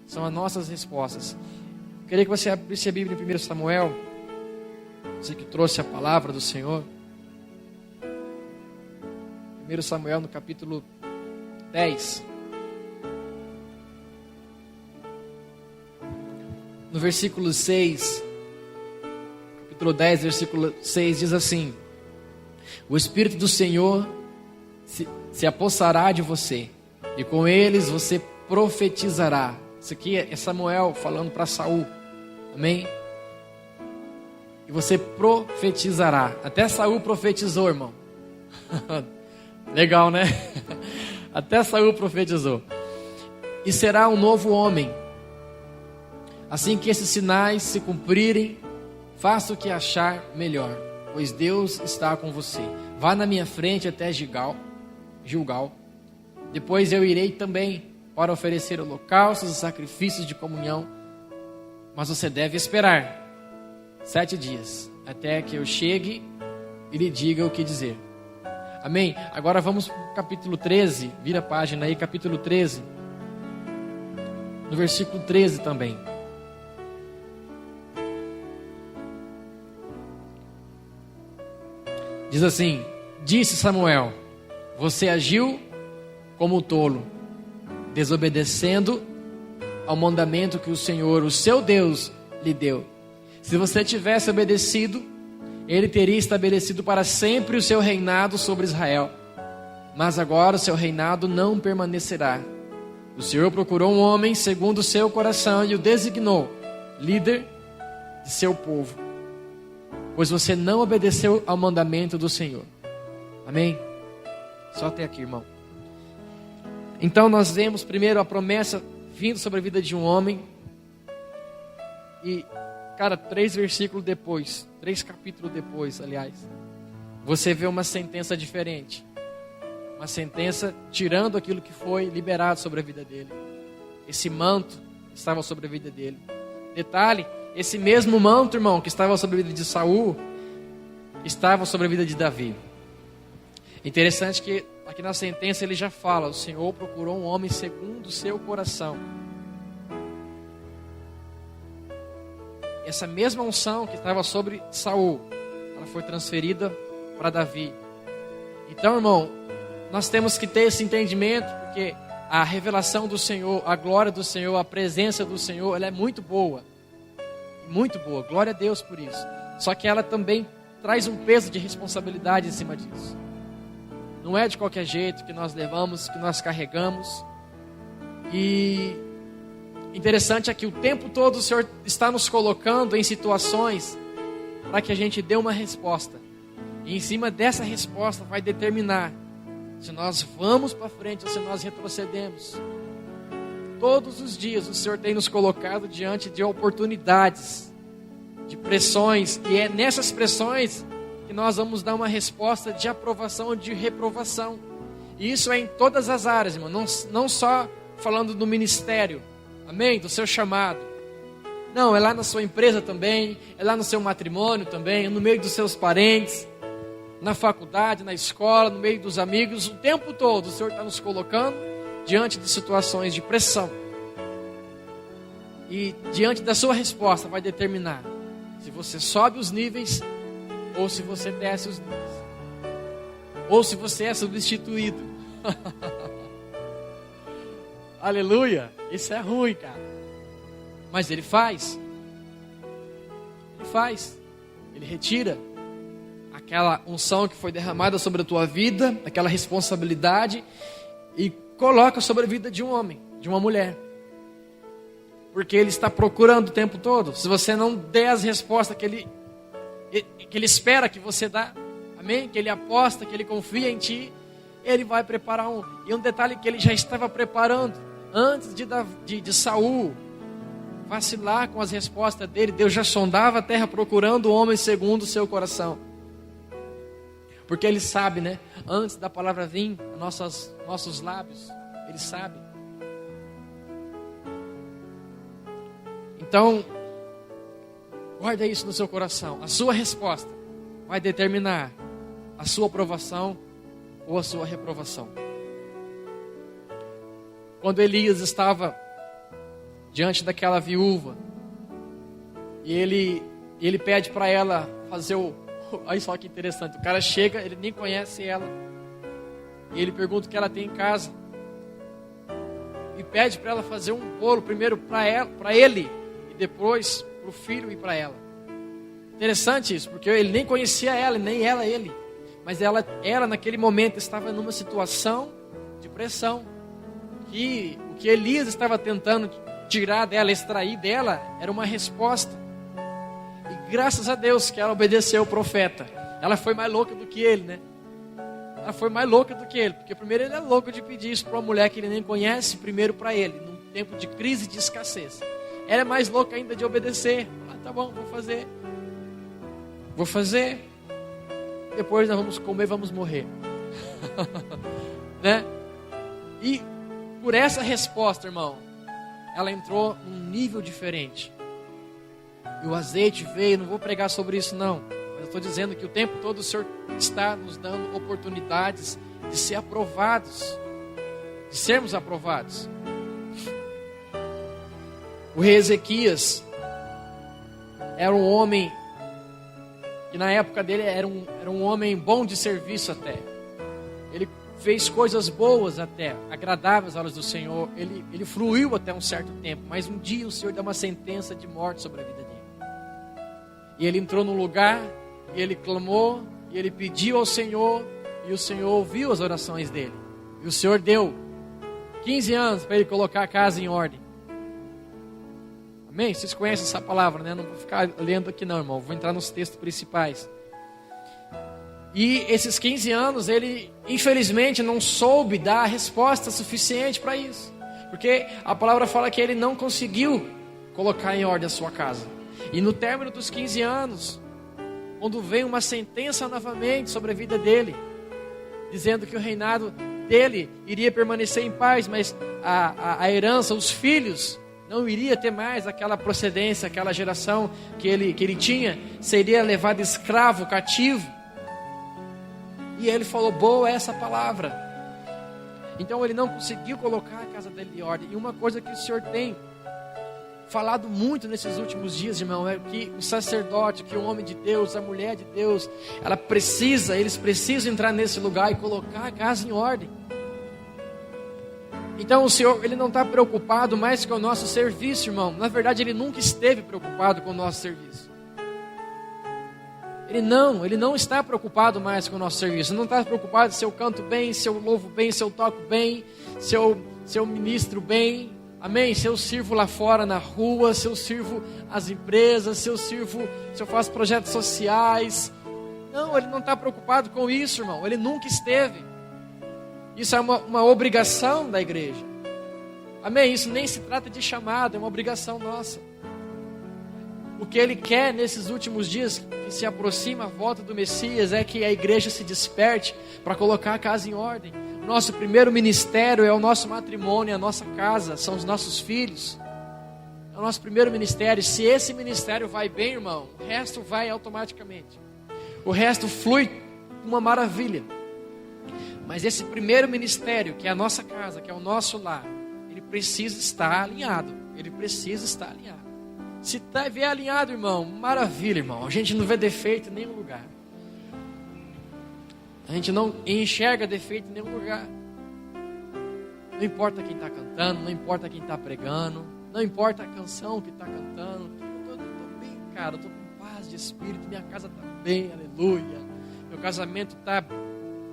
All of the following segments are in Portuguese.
são as nossas respostas. Queria que você abrisse a Bíblia em 1 Samuel, você que trouxe a palavra do Senhor. 1 Samuel no capítulo 10. No versículo 6, capítulo 10, versículo 6, diz assim: o Espírito do Senhor se apossará de você, e com eles você profetizará. Isso aqui é Samuel falando para Saul, amém? E você profetizará. Até Saul profetizou, irmão. Legal, né? Até Saul profetizou. E será um novo homem. Assim que esses sinais se cumprirem, faça o que achar melhor, pois Deus está com você. Vá na minha frente até Gilgal. Depois eu irei também para oferecer holocaustos e sacrifícios de comunhão. Mas você deve esperar 7 dias, até que eu chegue e lhe diga o que dizer. Amém? Agora vamos para o capítulo 13. Vira a página aí, capítulo 13. No versículo 13 também. Diz assim: disse Samuel, você agiu como tolo, desobedecendo ao mandamento que o Senhor, o seu Deus, lhe deu. Se você tivesse obedecido, Ele teria estabelecido para sempre o seu reinado sobre Israel. Mas agora o seu reinado não permanecerá. O Senhor procurou um homem segundo o seu coração e o designou líder de seu povo, pois você não obedeceu ao mandamento do Senhor. Amém? Só até aqui, irmão. Então nós vemos primeiro a promessa vindo sobre a vida de um homem. E, cara, 3 versículos depois, 3 capítulos depois, aliás, você vê uma sentença diferente. Uma sentença tirando aquilo que foi liberado sobre a vida dele. Esse manto estava sobre a vida dele. Detalhe, esse mesmo manto, irmão, que estava sobre a vida de Saul, estava sobre a vida de Davi. Interessante que aqui na sentença ele já fala: o Senhor procurou um homem segundo o seu coração. Essa mesma unção que estava sobre Saul, ela foi transferida para Davi. Então, irmão, nós temos que ter esse entendimento, porque a revelação do Senhor, a glória do Senhor, a presença do Senhor, ela é muito boa. Muito boa, glória a Deus por isso. Só que ela também traz um peso de responsabilidade em cima disso. Não é de qualquer jeito que nós levamos, que nós carregamos. E interessante é que o tempo todo o Senhor está nos colocando em situações para que a gente dê uma resposta. E em cima dessa resposta vai determinar se nós vamos para frente ou se nós retrocedemos. Todos os dias o Senhor tem nos colocado diante de oportunidades, de pressões, e é nessas pressões que nós vamos dar uma resposta de aprovação ou de reprovação. E isso é em todas as áreas, irmão, não só falando do ministério, amém? Do seu chamado. Não, é lá na sua empresa também, é lá no seu matrimônio também, é no meio dos seus parentes, na faculdade, na escola, no meio dos amigos. O tempo todo o Senhor está nos colocando diante de situações de pressão. E diante da sua resposta vai determinar se você sobe os níveis ou se você desce os níveis. Ou se você é substituído. Aleluia. Isso é ruim, cara. Mas Ele faz. Ele faz. Ele retira aquela unção que foi derramada sobre a tua vida, aquela responsabilidade, e coloca sobre a vida de um homem, de uma mulher. Porque Ele está procurando o tempo todo. Se você não der as respostas que Ele espera que você dá, amém? Que Ele aposta, que Ele confia em ti, Ele vai preparar um. E um detalhe que Ele já estava preparando, antes de Saul vacilar com as respostas dele, Deus já sondava a terra procurando o homem segundo o seu coração. Porque Ele sabe, né? Antes da palavra vir aos nossos lábios, Ele sabe. Então, guarda isso no seu coração. A sua resposta vai determinar a sua aprovação ou a sua reprovação. Quando Elias estava diante daquela viúva. E ele pede para ela fazer olha só que interessante, o cara chega, ele nem conhece ela. E ele pergunta o que ela tem em casa. E pede para ela fazer um bolo, primeiro para ele, e depois para o filho e para ela. Interessante isso, porque ele nem conhecia ela, nem ela ele. Mas ela naquele momento estava numa situação de pressão. Que o que Elias estava tentando tirar dela, extrair dela, era uma resposta. E graças a Deus que ela obedeceu o profeta. Ela foi mais louca do que ele, né? Ela foi mais louca do que ele, porque primeiro ele é louco de pedir isso para uma mulher que ele nem conhece, primeiro para ele, num tempo de crise e de escassez. Ela é mais louca ainda de obedecer. Tá bom, vou fazer. Depois nós vamos comer, vamos morrer. Né? E por essa resposta, irmão, ela entrou num nível diferente. E o azeite veio, não vou pregar sobre isso não. Eu estou dizendo que o tempo todo o Senhor está nos dando oportunidades de ser aprovados, de sermos aprovados. O rei Ezequias era um homem que na época dele era um homem bom de serviço até. Ele fez coisas boas até, agradáveis aos olhos do Senhor. Ele fruiu até um certo tempo, mas um dia o Senhor deu uma sentença de morte sobre a vida dele. E ele entrou num lugar, e ele clamou, e ele pediu ao Senhor, e o Senhor ouviu as orações dele. E o Senhor deu 15 anos para ele colocar a casa em ordem. Amém? Vocês conhecem essa palavra, né? Não vou ficar lendo aqui não, irmão. Vou entrar nos textos principais. E esses 15 anos, ele infelizmente não soube dar a resposta suficiente para isso. Porque a palavra fala que ele não conseguiu colocar em ordem a sua casa. E no término dos 15 anos, quando veio uma sentença novamente sobre a vida dele, dizendo que o reinado dele iria permanecer em paz, mas a herança, os filhos, não iria ter mais aquela procedência, aquela geração que ele tinha, seria levado escravo, cativo. E ele falou, boa essa palavra. Então ele não conseguiu colocar a casa dele em ordem. E uma coisa que o Senhor tem falado muito nesses últimos dias, irmão, é que o sacerdote, que o homem de Deus, a mulher de Deus, eles precisam entrar nesse lugar e colocar a casa em ordem. Então o Senhor, Ele não está preocupado mais com o nosso serviço, irmão. Na verdade, Ele nunca esteve preocupado com o nosso serviço. Ele não está preocupado mais com o nosso serviço. Ele não está preocupado se eu canto bem, se eu louvo bem, se eu toco bem, se eu ministro bem. Amém? Se eu sirvo lá fora na rua, se eu sirvo as empresas, se eu faço projetos sociais. Não, Ele não está preocupado com isso, irmão. Ele nunca esteve. Isso é uma obrigação da igreja. Amém? Isso nem se trata de chamado, é uma obrigação nossa. O que Ele quer nesses últimos dias, que se aproxima a volta do Messias, é que a igreja se desperte para colocar a casa em ordem. O nosso primeiro ministério é o nosso matrimônio, a nossa casa, são os nossos filhos. É o nosso primeiro ministério. Se esse ministério vai bem, irmão, o resto vai automaticamente. O resto flui uma maravilha. Mas esse primeiro ministério, que é a nossa casa, que é o nosso lar, ele precisa estar alinhado. Ele precisa estar alinhado. Se estiver alinhado, irmão, maravilha, irmão. A gente não vê defeito em nenhum lugar. A gente não enxerga defeito em nenhum lugar. Não importa quem está cantando, não importa quem está pregando, não importa a canção que está cantando. Eu estou bem, cara, eu estou com paz de espírito, minha casa está bem, aleluia. Meu casamento está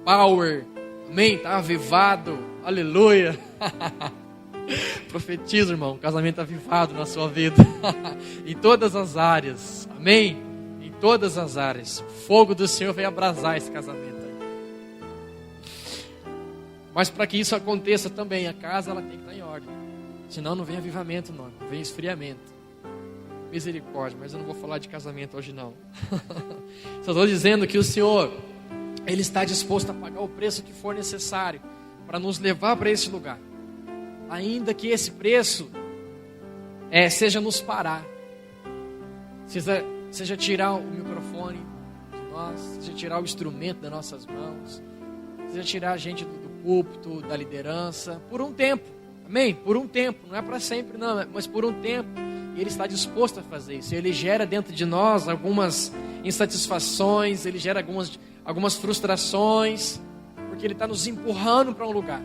power, amém, está avivado, aleluia. Profetiza, irmão, casamento avivado na sua vida. Em todas as áreas, amém? Em todas as áreas. O fogo do Senhor vem abrasar esse casamento aí. Mas para que isso aconteça também, a casa ela tem que estar em ordem. Senão não vem avivamento, não vem esfriamento. Misericórdia, mas eu não vou falar de casamento hoje não. Só estou dizendo que o Senhor, Ele está disposto a pagar o preço que for necessário para nos levar para esse lugar. Ainda que esse preço seja nos parar, seja tirar o microfone de nós, seja tirar o instrumento das nossas mãos, seja tirar a gente do púlpito, da liderança, por um tempo, Amém? Por um tempo, não é para sempre não, mas por um tempo. E Ele está disposto a fazer isso. Ele gera dentro de nós algumas insatisfações, Ele gera algumas frustrações, porque Ele está nos empurrando para um lugar,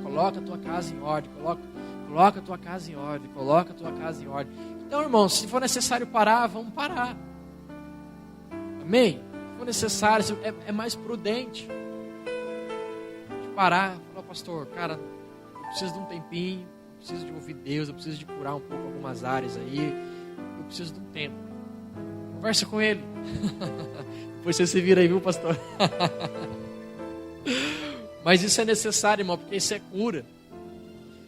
Coloca a tua casa em ordem, coloca a tua casa em ordem, coloca a tua casa em ordem. Então, irmão, se for necessário parar, vamos parar. Amém? Se for necessário, é mais prudente de parar. Falar, pastor, cara, eu preciso de um tempinho, eu preciso de ouvir Deus, eu preciso de curar um pouco algumas áreas aí, eu preciso de um tempo. Conversa com Ele. Depois você se vira aí, viu, pastor? Mas isso é necessário, irmão, porque isso é cura.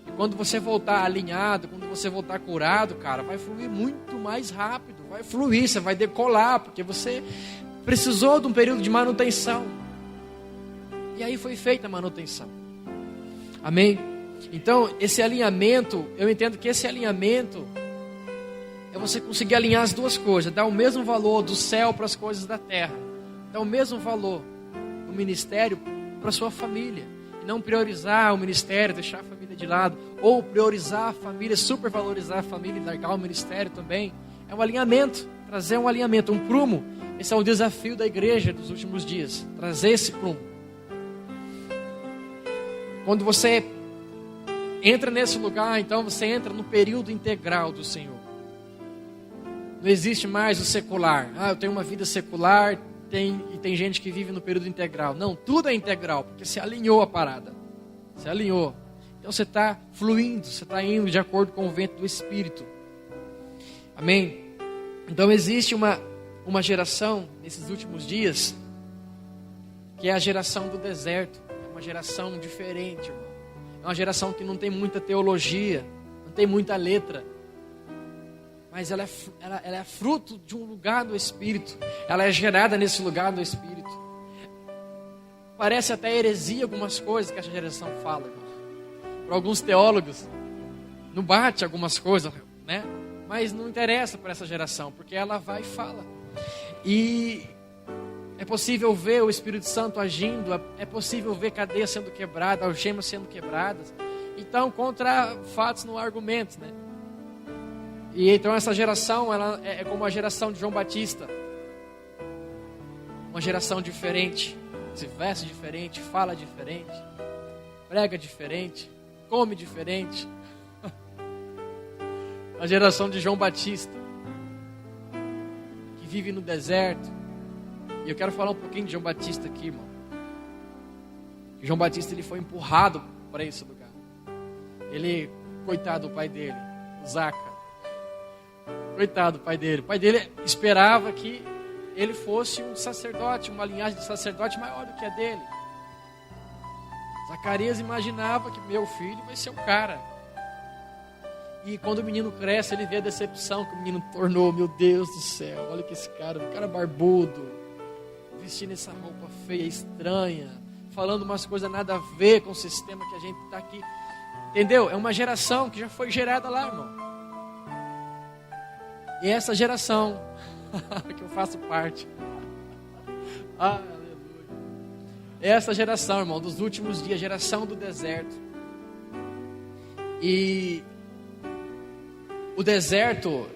E quando você voltar alinhado, quando você voltar curado, cara, vai fluir muito mais rápido. Vai fluir, você vai decolar, porque você precisou de um período de manutenção. E aí foi feita a manutenção. Amém? Então, esse alinhamento, eu entendo que esse alinhamento é você conseguir alinhar as duas coisas, dar o mesmo valor do céu para as coisas da terra, dar o mesmo valor do ministério para a sua família, e não priorizar o ministério, deixar a família de lado, ou priorizar a família, supervalorizar a família e largar o ministério também. É um alinhamento, trazer um alinhamento, um prumo. Esse é o desafio da igreja dos últimos dias, trazer esse prumo. Quando você entra nesse lugar, então você entra no período integral do Senhor. Não existe mais o secular. Eu tenho uma vida secular, tem gente que vive no período integral. Não, tudo é integral, porque se alinhou a parada. Se alinhou. Então você está fluindo, você está indo de acordo com o vento do Espírito. Amém? Então existe uma geração, nesses últimos dias, que é a geração do deserto. É uma geração diferente, irmão. É uma geração que não tem muita teologia, não tem muita letra. Mas ela é fruto de um lugar do Espírito. Ela é gerada nesse lugar do Espírito. Parece até heresia algumas coisas que essa geração fala, irmão. Para alguns teólogos, não bate algumas coisas, né? Mas não interessa para essa geração, porque ela vai e fala. E é possível ver o Espírito Santo agindo, é possível ver cadeias sendo quebradas, algemas sendo quebradas. Então, contra fatos não há argumentos, né? E então essa geração, ela é como a geração de João Batista. Uma geração diferente, se veste diferente, fala diferente, prega diferente, come diferente. A geração de João Batista, que vive no deserto. E eu quero falar um pouquinho de João Batista aqui, irmão. João Batista, ele foi empurrado para esse lugar. Ele, coitado do pai dele, Zaca. Coitado do pai dele. O pai dele esperava que ele fosse um sacerdote, uma linhagem de sacerdote maior do que a dele. Zacarias imaginava que meu filho vai ser o cara. E quando o menino cresce, ele vê a decepção que o menino tornou. Meu Deus do céu, olha que esse cara, um cara barbudo, vestindo essa roupa feia, estranha, falando umas coisas nada a ver com o sistema que a gente está aqui. Entendeu? É uma geração que já foi gerada lá, irmão. E essa geração que eu faço parte, aleluia. Essa geração, irmão, dos últimos dias, geração do deserto. E o deserto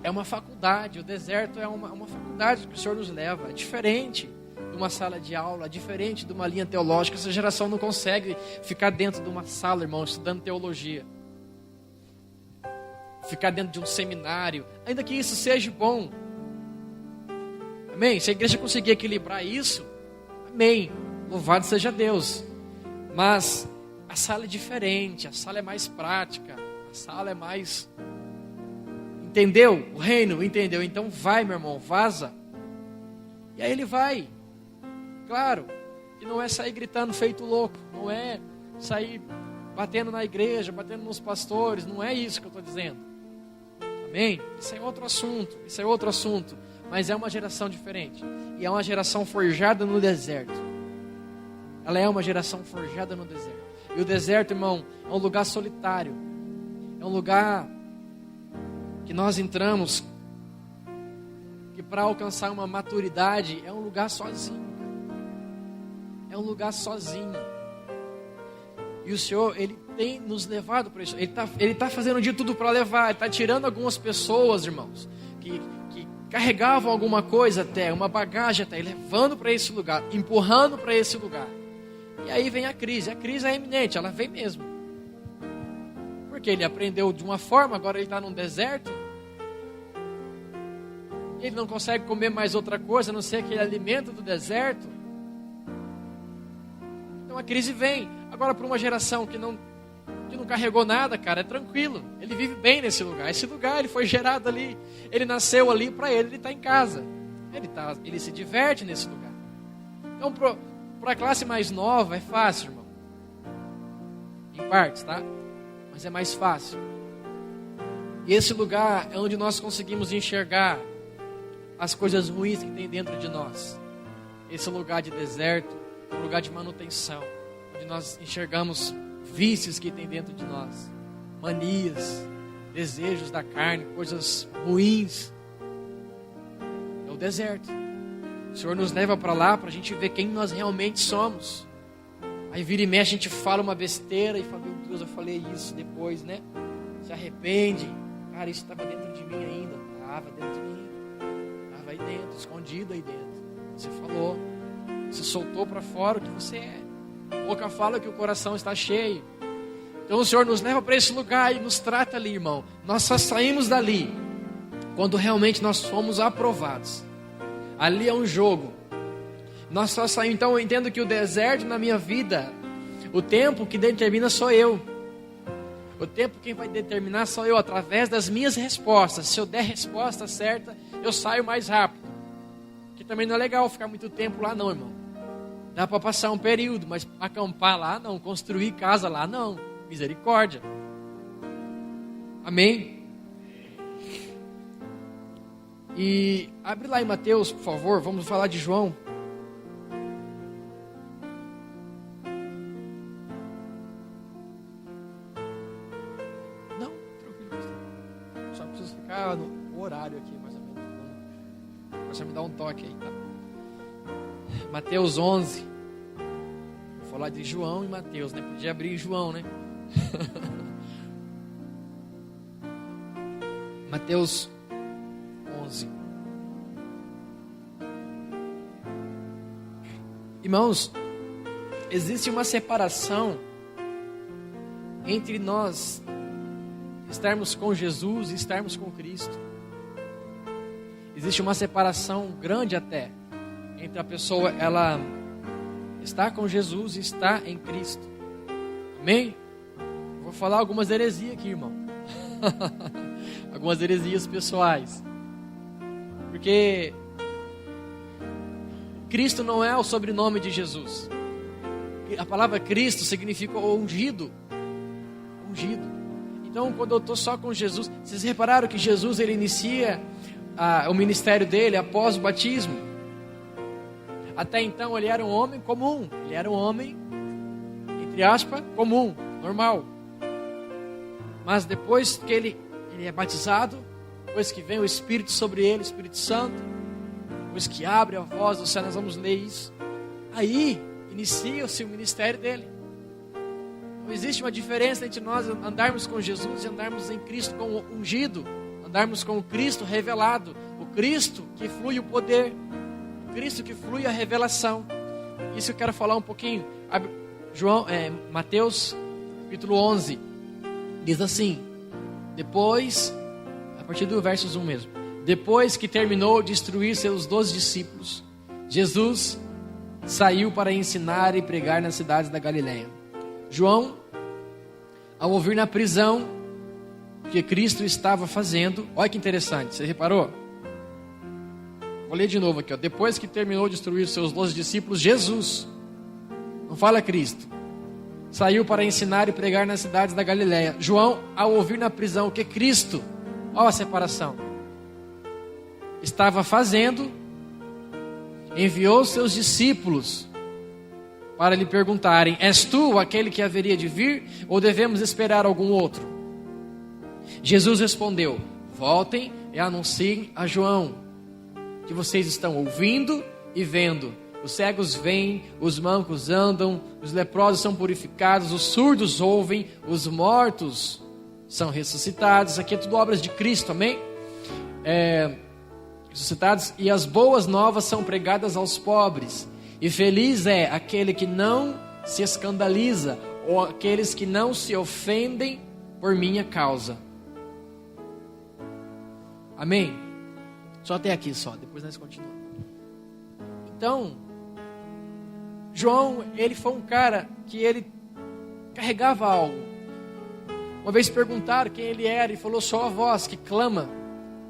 é uma faculdade, o deserto é uma faculdade que o Senhor nos leva. É diferente de uma sala de aula, é diferente de uma linha teológica. Essa geração não consegue ficar dentro de uma sala, irmão, estudando teologia. Ficar dentro de um seminário, ainda que isso seja bom. Amém? Se a igreja conseguir equilibrar isso, amém. Louvado seja Deus. Mas a sala é diferente, a sala é mais prática, a sala é mais... Entendeu? O reino, entendeu? Então vai, meu irmão, vaza. E aí ele vai. Claro, que não é sair gritando feito louco, não é sair batendo na igreja, batendo nos pastores, não é isso que eu estou dizendo. Amém? Isso é outro assunto, mas é uma geração diferente, e é uma geração forjada no deserto. Ela é uma geração forjada no deserto, e o deserto, irmão, é um lugar solitário, é um lugar que nós entramos, que para alcançar uma maturidade, é um lugar sozinho, é um lugar sozinho. E o Senhor, Ele tem nos levado para isso. Ele tá fazendo de tudo para levar. Ele está tirando algumas pessoas, irmãos, que carregavam alguma coisa até, uma bagagem até, e levando para esse lugar, empurrando para esse lugar. E aí vem a crise. A crise é iminente, ela vem mesmo. Porque ele aprendeu de uma forma, agora ele está num deserto. Ele não consegue comer mais outra coisa, a não ser aquele alimento do deserto. Então a crise vem. Agora para uma geração que não carregou nada, cara, é tranquilo. Ele vive bem nesse lugar. Esse lugar, ele foi gerado ali. Ele nasceu ali, para ele está em casa. Ele se diverte nesse lugar. Então para a classe mais nova é fácil, irmão. Em partes, tá? Mas é mais fácil. E esse lugar é onde nós conseguimos enxergar as coisas ruins que tem dentro de nós. Esse lugar de deserto, um lugar de manutenção, onde nós enxergamos vícios que tem dentro de nós, manias, desejos da carne, coisas ruins. É o deserto. O Senhor nos leva para lá para a gente ver quem nós realmente somos. Aí vira e mexe, a gente fala uma besteira e fala, meu Deus, eu falei isso depois, né? Se arrepende. Cara, isso estava dentro de mim ainda. Estava dentro de mim. Estava aí dentro, escondido aí dentro. Você falou. Você soltou para fora o que você é. A boca fala que o coração está cheio. Então o Senhor nos leva para esse lugar e nos trata ali, irmão. Nós só saímos dali quando realmente nós fomos aprovados. Ali é um jogo. Nós só saímos. Então eu entendo que o deserto na minha vida, o tempo que determina sou eu. O tempo quem vai determinar sou eu, através das minhas respostas. Se eu der a resposta certa, eu saio mais rápido. Que também não é legal ficar muito tempo lá não, irmão. Dá para passar um período, mas acampar lá não, construir casa lá não. Misericórdia. Amém? E abre lá em Mateus, por favor, vamos falar de João. Não, tranquilo. Só preciso ficar no horário aqui, mais ou menos. Você me dá um toque aí, tá? Mateus 11. Vou falar de João e Mateus, né? Podia abrir João, né? Mateus 11. Irmãos, existe uma separação entre nós estarmos com Jesus e estarmos com Cristo. Existe uma separação grande até entre a pessoa, ela está com Jesus e está em Cristo. Amém? Vou falar algumas heresias aqui, irmão. Algumas heresias pessoais. Porque Cristo não é o sobrenome de Jesus. A palavra Cristo significa ungido. Ungido. Então, quando eu estou só com Jesus, vocês repararam que Jesus ele inicia o ministério dele após o batismo? Até então ele era um homem comum. Ele era um homem, entre aspas, comum, normal. Mas depois que ele é batizado, depois que vem o Espírito sobre ele, o Espírito Santo, depois que abre a voz do céu, nós vamos ler isso. Aí inicia-se o ministério dele. Não existe uma diferença entre nós andarmos com Jesus e andarmos em Cristo como ungido. Andarmos com o Cristo revelado. O Cristo que flui o poder. O Cristo que flui a revelação. Isso eu quero falar um pouquinho. Mateus capítulo 11. Diz assim. Depois, a partir do versos 1 mesmo. Depois que terminou de instruir seus 12 discípulos, Jesus saiu para ensinar e pregar nas cidades da Galileia. João, ao ouvir na prisão o que Cristo estava fazendo, olha que interessante, você reparou? Vou ler de novo aqui, ó. Depois que terminou de instruir seus 12 discípulos, Jesus, não fala Cristo, saiu para ensinar e pregar nas cidades da Galileia. João, ao ouvir na prisão o que Cristo, olha a separação, estava fazendo, enviou seus discípulos para lhe perguntarem: és tu aquele que haveria de vir, ou devemos esperar algum outro? Jesus respondeu: voltem e anunciem a João que vocês estão ouvindo e vendo. os cegos veem, os mancos andam, os leprosos são purificados, os surdos ouvem, os mortos são ressuscitados. Aqui é tudo obras de Cristo, amém? Ressuscitados, e as boas novas são pregadas aos pobres. E feliz é aquele que não se escandaliza, ou aqueles que não se ofendem por minha causa. Amém? Só até aqui só, depois nós continuamos. Então, João, ele foi um cara que ele carregava algo. Uma vez perguntaram quem ele era, e falou: sou a voz que clama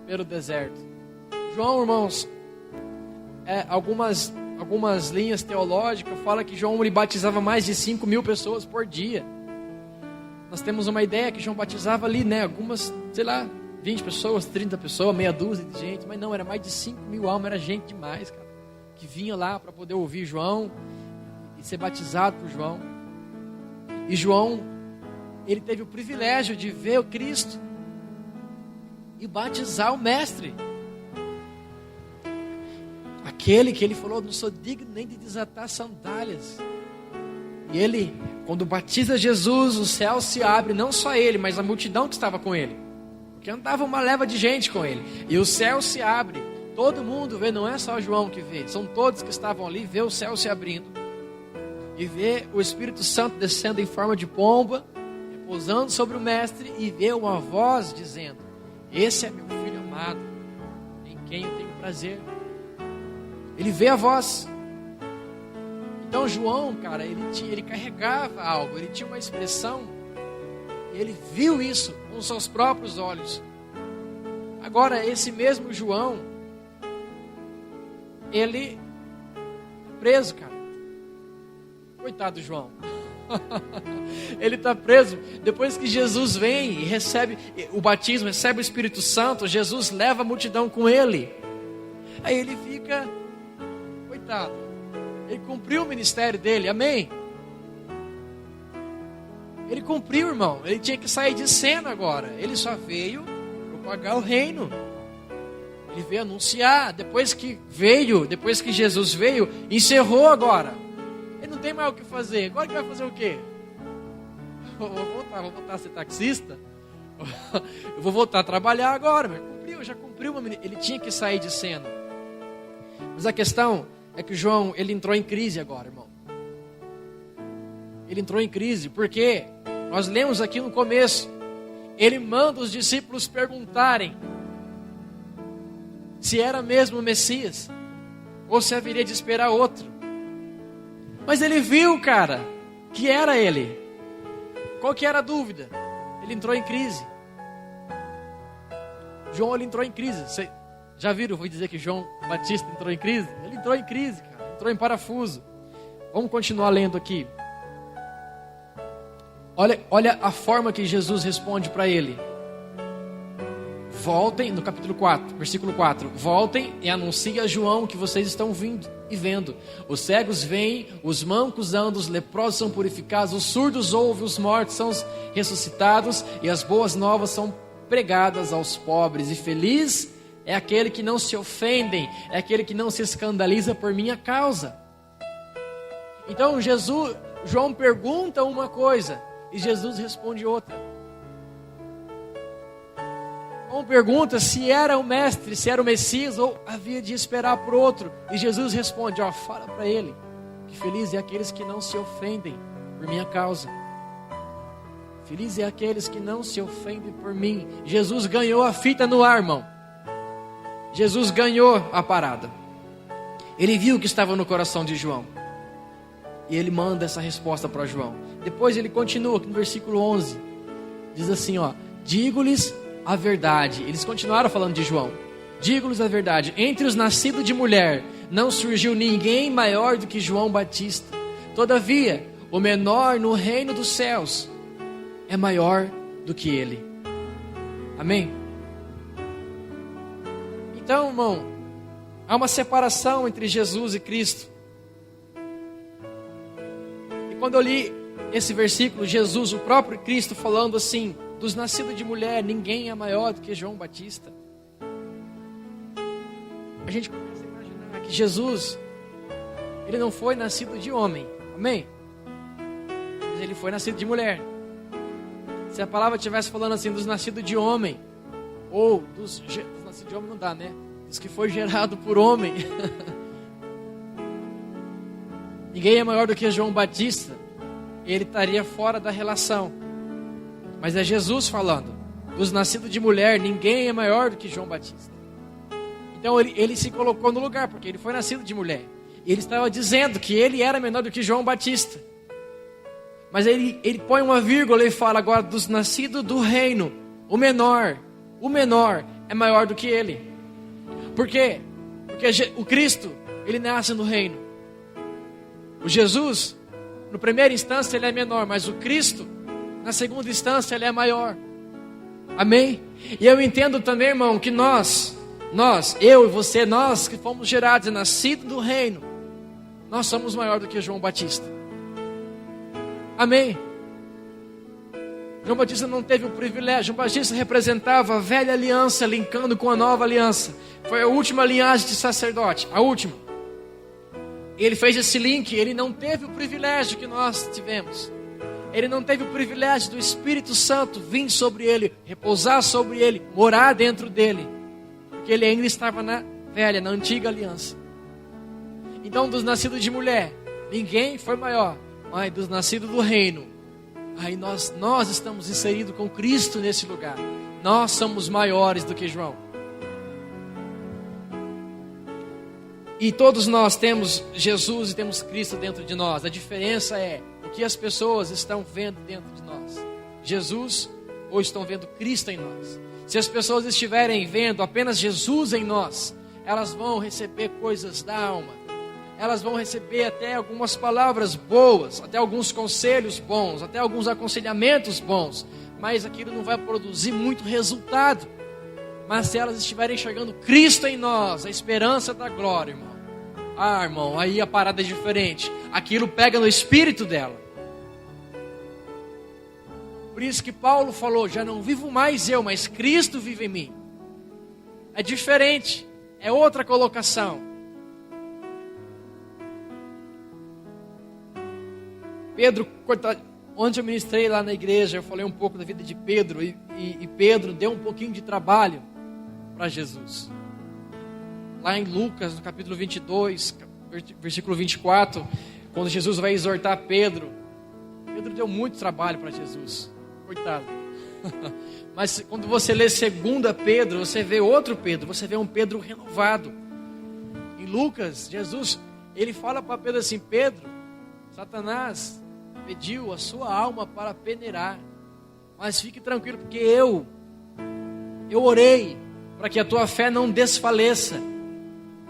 pelo deserto. João, irmãos, algumas linhas teológicas falam que João ele batizava mais de 5.000 pessoas por dia. Nós temos uma ideia que João batizava ali, algumas, 20 pessoas, 30 pessoas, meia dúzia de gente, mas não, era mais de 5.000 almas, era gente demais, cara, que vinha lá para poder ouvir João e ser batizado por João. E João, ele teve o privilégio de ver o Cristo e batizar o Mestre. Aquele que ele falou: não sou digno nem de desatar sandálias. E ele, quando batiza Jesus, o céu se abre, não só ele, mas a multidão que estava com ele, porque andava uma leva de gente com ele, e o céu se abre, todo mundo vê, não é só João que vê, são todos que estavam ali, vê o céu se abrindo, e vê o Espírito Santo descendo em forma de pomba, repousando sobre o Mestre, e vê uma voz dizendo: esse é meu filho amado, em quem eu tenho prazer. Ele vê a voz. Então João, cara, ele carregava algo, ele tinha uma expressão, ele viu isso com seus próprios olhos. Agora, esse mesmo João, ele preso, cara. Coitado do João. Ele está preso. Depois que Jesus vem e recebe o batismo, recebe o Espírito Santo, Jesus leva a multidão com ele. Aí ele fica, coitado. Ele cumpriu o ministério dele, amém? Ele cumpriu, irmão. Ele tinha que sair de cena agora. Ele só veio propagar o reino. Ele veio anunciar. Depois que Jesus veio, encerrou agora. Ele não tem mais o que fazer. Agora ele vai fazer o quê? Vou voltar a ser taxista. Eu vou voltar a trabalhar agora. Mas já cumpriu. Ele tinha que sair de cena. Mas a questão é que João, ele entrou em crise agora, irmão. Ele entrou em crise, porque nós lemos aqui no começo, ele manda os discípulos perguntarem se era mesmo o Messias, ou se haveria de esperar outro. Mas ele viu, cara, que era ele. Qual que era a dúvida? Ele entrou em crise. João, ele entrou em crise. Já viram, eu vou dizer que João Batista entrou em crise? Ele entrou em crise, cara. Entrou em parafuso. Vamos continuar lendo aqui. Olha a forma que Jesus responde para ele. Voltem, no capítulo 4, versículo 4. Voltem e anunciem a João que vocês estão vindo e vendo. Os cegos veem, os mancos andam, os leprosos são purificados, os surdos ouvem, os mortos são ressuscitados, e as boas novas são pregadas aos pobres. E feliz é aquele que não se ofendem, é aquele que não se escandaliza por minha causa. Então João pergunta uma coisa e Jesus responde outra. João pergunta se era o mestre, se era o Messias ou havia de esperar por outro. E Jesus responde, fala para ele que feliz é aqueles que não se ofendem por minha causa. Feliz é aqueles que não se ofendem por mim. Jesus ganhou a fita no ar, irmão. Jesus ganhou a parada. Ele viu o que estava no coração de João. E ele manda essa resposta para João. Depois ele continua aqui no versículo 11. Diz assim, digo-lhes a verdade. Eles continuaram falando de João. Digo-lhes a verdade. Entre os nascidos de mulher, não surgiu ninguém maior do que João Batista. Todavia, o menor no reino dos céus é maior do que ele. Amém? Então, irmão, há uma separação entre Jesus e Cristo. E quando eu li esse versículo, Jesus, o próprio Cristo, falando assim, dos nascidos de mulher, ninguém é maior do que João Batista. A gente começa a imaginar que Jesus, ele não foi nascido de homem, amém? Mas ele foi nascido de mulher. Se a palavra estivesse falando assim, dos nascidos de homem, ou dos nascidos de homem não dá, né? Dos que foi gerado por homem. Ninguém é maior do que João Batista. Ele estaria fora da relação. Mas é Jesus falando. Dos nascidos de mulher, ninguém é maior do que João Batista. Então ele se colocou no lugar, porque ele foi nascido de mulher. E ele estava dizendo que ele era menor do que João Batista. Mas ele põe uma vírgula e fala agora dos nascidos do reino. O menor é maior do que ele. Por quê? Porque o Cristo, ele nasce no reino. O Jesus, no primeira instância ele é menor, mas o Cristo, na segunda instância ele é maior. Amém? E eu entendo também, irmão, que nós, eu e você, nós que fomos gerados e nascidos do reino, nós somos maior do que João Batista. Amém? João Batista não teve o privilégio. João Batista representava a velha aliança, linkando com a nova aliança. Foi a última linhagem de sacerdote, a última. Ele fez esse link, ele não teve o privilégio que nós tivemos. Ele não teve o privilégio do Espírito Santo vir sobre ele, repousar sobre ele, morar dentro dele. Porque ele ainda estava na velha, na antiga aliança. Então, dos nascidos de mulher, ninguém foi maior. Mas dos nascidos do reino, aí nós estamos inseridos com Cristo nesse lugar. Nós somos maiores do que João. E todos nós temos Jesus e temos Cristo dentro de nós. A diferença é o que as pessoas estão vendo dentro de nós. Jesus ou estão vendo Cristo em nós. Se as pessoas estiverem vendo apenas Jesus em nós, elas vão receber coisas da alma. Elas vão receber até algumas palavras boas, até alguns conselhos bons, até alguns aconselhamentos bons. Mas aquilo não vai produzir muito resultado. Mas se elas estiverem enxergando Cristo em nós, a esperança da glória, irmão. Ah, irmão, aí a parada é diferente. Aquilo pega no espírito dela. Por isso que Paulo falou, já não vivo mais eu, mas Cristo vive em mim. É diferente, é outra colocação. Pedro, ontem eu ministrei lá na igreja, eu falei um pouco da vida de Pedro, e Pedro deu um pouquinho de trabalho para Jesus. Lá em Lucas, no capítulo 22, versículo 24, quando Jesus vai exortar Pedro, Pedro deu muito trabalho para Jesus, coitado. Mas quando você lê 2 Pedro, você vê outro Pedro, você vê um Pedro renovado. Em Lucas, Jesus, ele fala para Pedro assim, Pedro, Satanás pediu a sua alma para peneirar, mas fique tranquilo, porque eu orei para que a tua fé não desfaleça.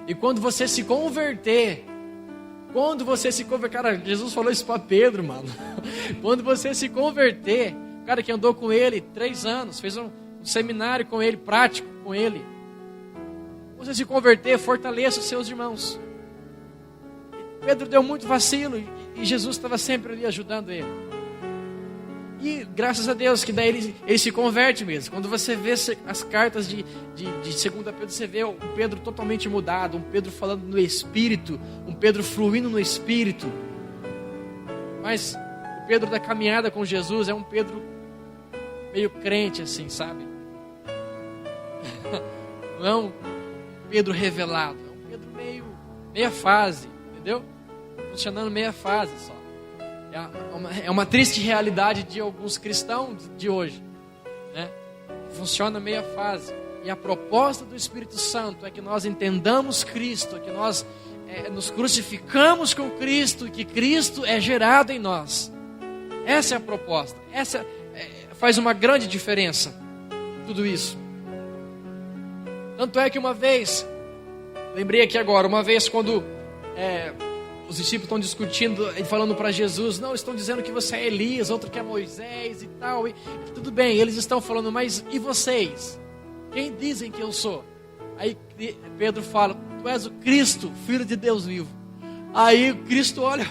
E quando você se converter, cara, Jesus falou isso para Pedro, mano. Quando você se converter, o cara que andou com ele 3 anos, fez um seminário com ele, prático com ele. Quando você se converter, fortaleça os seus irmãos. Pedro deu muito vacilo e Jesus estava sempre ali ajudando ele. E graças a Deus que daí ele se converte mesmo. Quando você vê as cartas de 2 Pedro, você vê um Pedro totalmente mudado, um Pedro falando no Espírito, um Pedro fluindo no Espírito. Mas o Pedro da caminhada com Jesus é um Pedro meio crente assim, sabe? Não é um Pedro revelado, é um Pedro meia fase, entendeu? Funcionando meia fase só. É uma triste realidade de alguns cristãos de hoje, né? Funciona meia fase. E a proposta do Espírito Santo é que nós entendamos Cristo, é que nós nos crucificamos com Cristo e que Cristo é gerado em nós. Essa é a proposta. Essa faz uma grande diferença, tudo isso. Tanto é que uma vez, lembrei aqui agora, uma vez quando os discípulos estão discutindo e falando para Jesus, não, estão dizendo que você é Elias, outro que é Moisés e tal, e tudo bem, eles estão falando, mas e vocês? Quem dizem que eu sou? Aí Pedro fala, tu és o Cristo, Filho de Deus vivo. Aí o Cristo olha,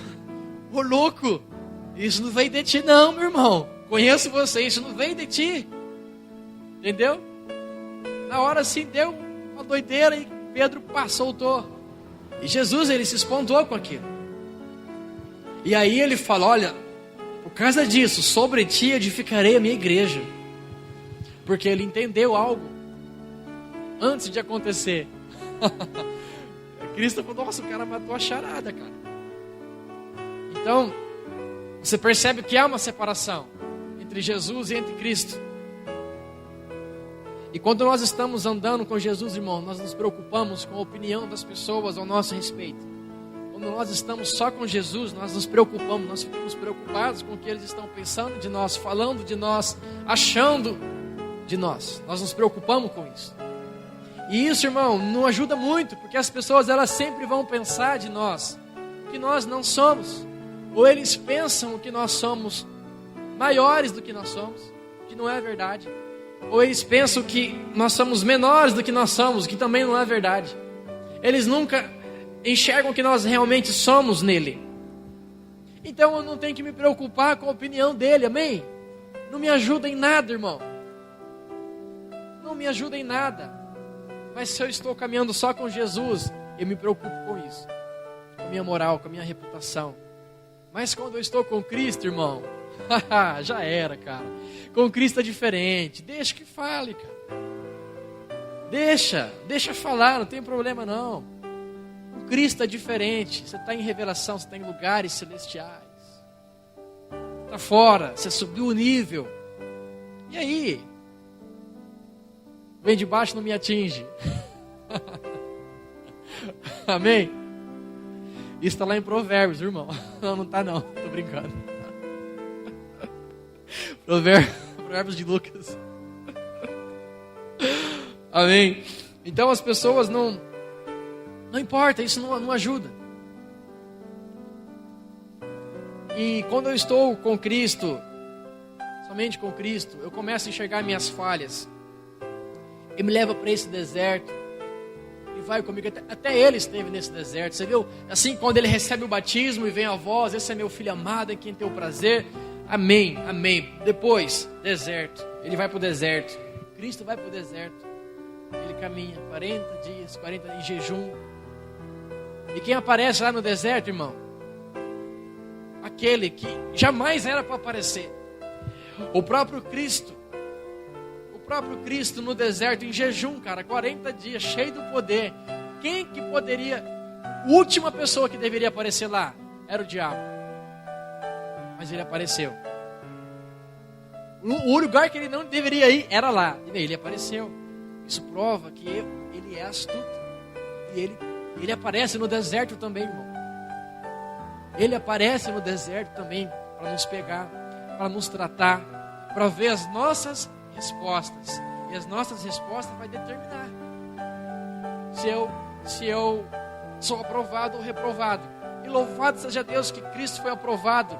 ô louco, isso não vem de ti não, meu irmão, conheço você, isso não vem de ti, entendeu? Na hora assim deu uma doideira e Pedro soltou. E Jesus, ele se espantou com aquilo. E aí ele fala, olha, por causa disso, sobre ti edificarei a minha igreja. Porque ele entendeu algo antes de acontecer. Cristo falou, nossa, o cara matou a charada, cara. Então, você percebe que há uma separação entre Jesus e entre Cristo. E quando nós estamos andando com Jesus, irmão, nós nos preocupamos com a opinião das pessoas ao nosso respeito. Quando nós estamos só com Jesus, nós nos preocupamos, nós ficamos preocupados com o que eles estão pensando de nós, falando de nós, achando de nós. Nós nos preocupamos com isso. E isso, irmão, não ajuda muito, porque as pessoas, elas sempre vão pensar de nós que nós não somos. Ou eles pensam que nós somos maiores do que nós somos, que não é verdade. Ou eles pensam que nós somos menores do que nós somos, que também não é verdade. Eles nunca enxergam que nós realmente somos nele. Então eu não tenho que me preocupar com a opinião dele, amém? Não me ajuda em nada, irmão. Não me ajuda em nada. Mas se eu estou caminhando só com Jesus, eu me preocupo com isso. Com a minha moral, com a minha reputação. Mas quando eu estou com Cristo, irmão, já era, cara. Com Cristo é diferente. Deixa que fale, cara. Deixa falar, não tem problema não. Com Cristo é diferente. Você está em revelação, você está em lugares celestiais. Está fora, você subiu o nível. E aí? Vem de baixo, não me atinge. Amém? Isso está lá em Provérbios, irmão. Não está não, estou brincando. Provérbios de Lucas. Amém? Então as pessoas não importa, isso não ajuda. E quando eu estou com Cristo, somente com Cristo, eu começo a enxergar minhas falhas. Ele me leva para esse deserto. E vai comigo. Até ele esteve nesse deserto. Você viu? Assim, quando ele recebe o batismo e vem a voz: esse é meu filho amado, em quem tem o prazer. Amém, amém. Depois, deserto. Ele vai para o deserto. Cristo vai para o deserto. Ele caminha 40 dias, 40 em jejum. E quem aparece lá no deserto, irmão? Aquele que jamais era para aparecer. O próprio Cristo. O próprio Cristo no deserto, em jejum, cara, 40 dias, cheio do poder. Quem que poderia... A última pessoa que deveria aparecer lá era o diabo. Mas ele apareceu. O lugar que ele não deveria ir era lá. Ele apareceu. Isso prova que ele é astuto. E ele aparece no deserto também, irmão. Ele aparece no deserto também para nos pegar, para nos tratar, para ver as nossas respostas. E as nossas respostas vai determinar se eu sou aprovado ou reprovado. E louvado seja Deus que Cristo foi aprovado,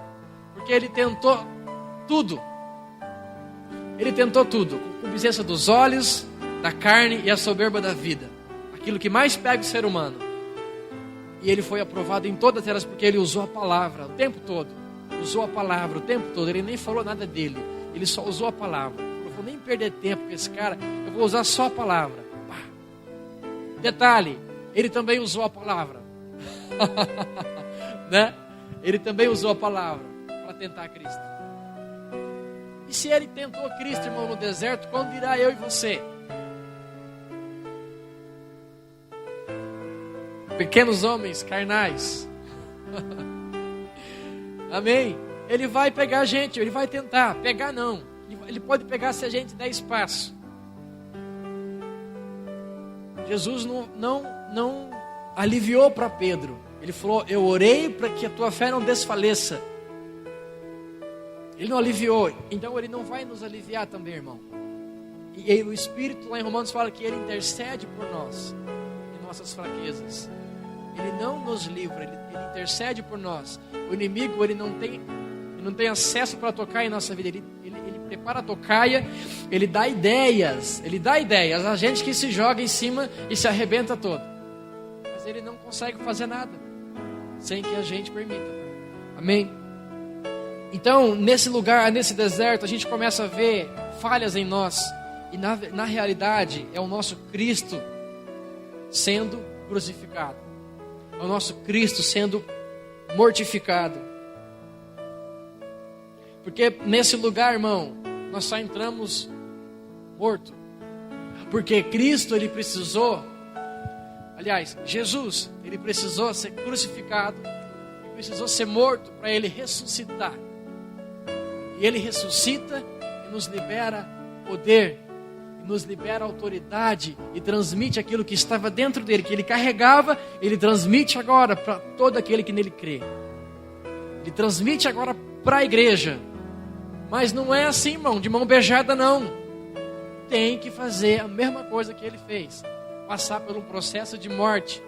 porque Ele tentou tudo. Ele tentou tudo, a concupiscência dos olhos, da carne e a soberba da vida. Aquilo que mais pega o ser humano. E Ele foi aprovado em todas elas, porque Ele usou a palavra o tempo todo. Usou a palavra o tempo todo. Ele nem falou nada dele, Ele só usou a palavra. Eu vou nem perder tempo com esse cara, eu vou usar só a palavra. Pá. Detalhe, Ele também usou a palavra. Né? Ele também usou a palavra para tentar Cristo. E se Ele tentou Cristo, irmão, no deserto, quando dirá eu e você? Pequenos homens carnais. Amém? Ele vai pegar a gente, Ele vai tentar. Pegar não. Ele pode pegar se a gente der espaço. Jesus não aliviou para Pedro. Ele falou: eu orei para que a tua fé não desfaleça. Ele não aliviou. Então Ele não vai nos aliviar também, irmão. E aí, o Espírito lá em Romanos fala que Ele intercede por nós em nossas fraquezas. Ele não nos livra, ele intercede por nós. O inimigo, ele não tem acesso para tocar em nossa vida. Ele prepara a tocaia, ele dá ideias. A gente que se joga em cima e se arrebenta todo. Mas ele não consegue fazer nada sem que a gente permita. Amém? Então, nesse lugar, nesse deserto, a gente começa a ver falhas em nós. E na realidade, é o nosso Cristo sendo crucificado. É o nosso Cristo sendo mortificado. Porque nesse lugar, irmão, nós só entramos morto. Porque Cristo, Ele precisou, aliás, Jesus, Ele precisou ser crucificado, Ele precisou ser morto para Ele ressuscitar. E Ele ressuscita e nos libera poder, e nos libera autoridade, e transmite aquilo que estava dentro dele, que Ele carregava, Ele transmite agora para todo aquele que nele crê. Ele transmite agora para a igreja. Mas não é assim, irmão, de mão beijada não. Tem que fazer a mesma coisa que Ele fez, passar por um processo de morte.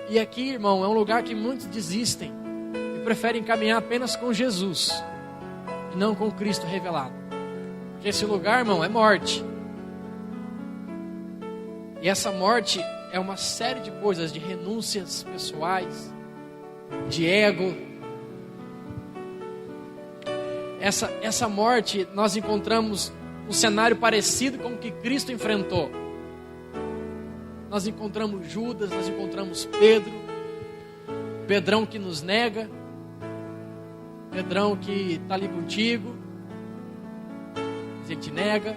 E aqui, irmão, é um lugar que muitos desistem e preferem caminhar apenas com Jesus e não com Cristo revelado. Porque esse lugar, irmão, é morte. E essa morte é uma série de coisas, de renúncias pessoais, de ego. Essa morte nós encontramos um cenário parecido com o que Cristo enfrentou. Nós encontramos Judas, nós encontramos Pedro, Pedrão que nos nega, Pedrão que está ali contigo, ele te nega.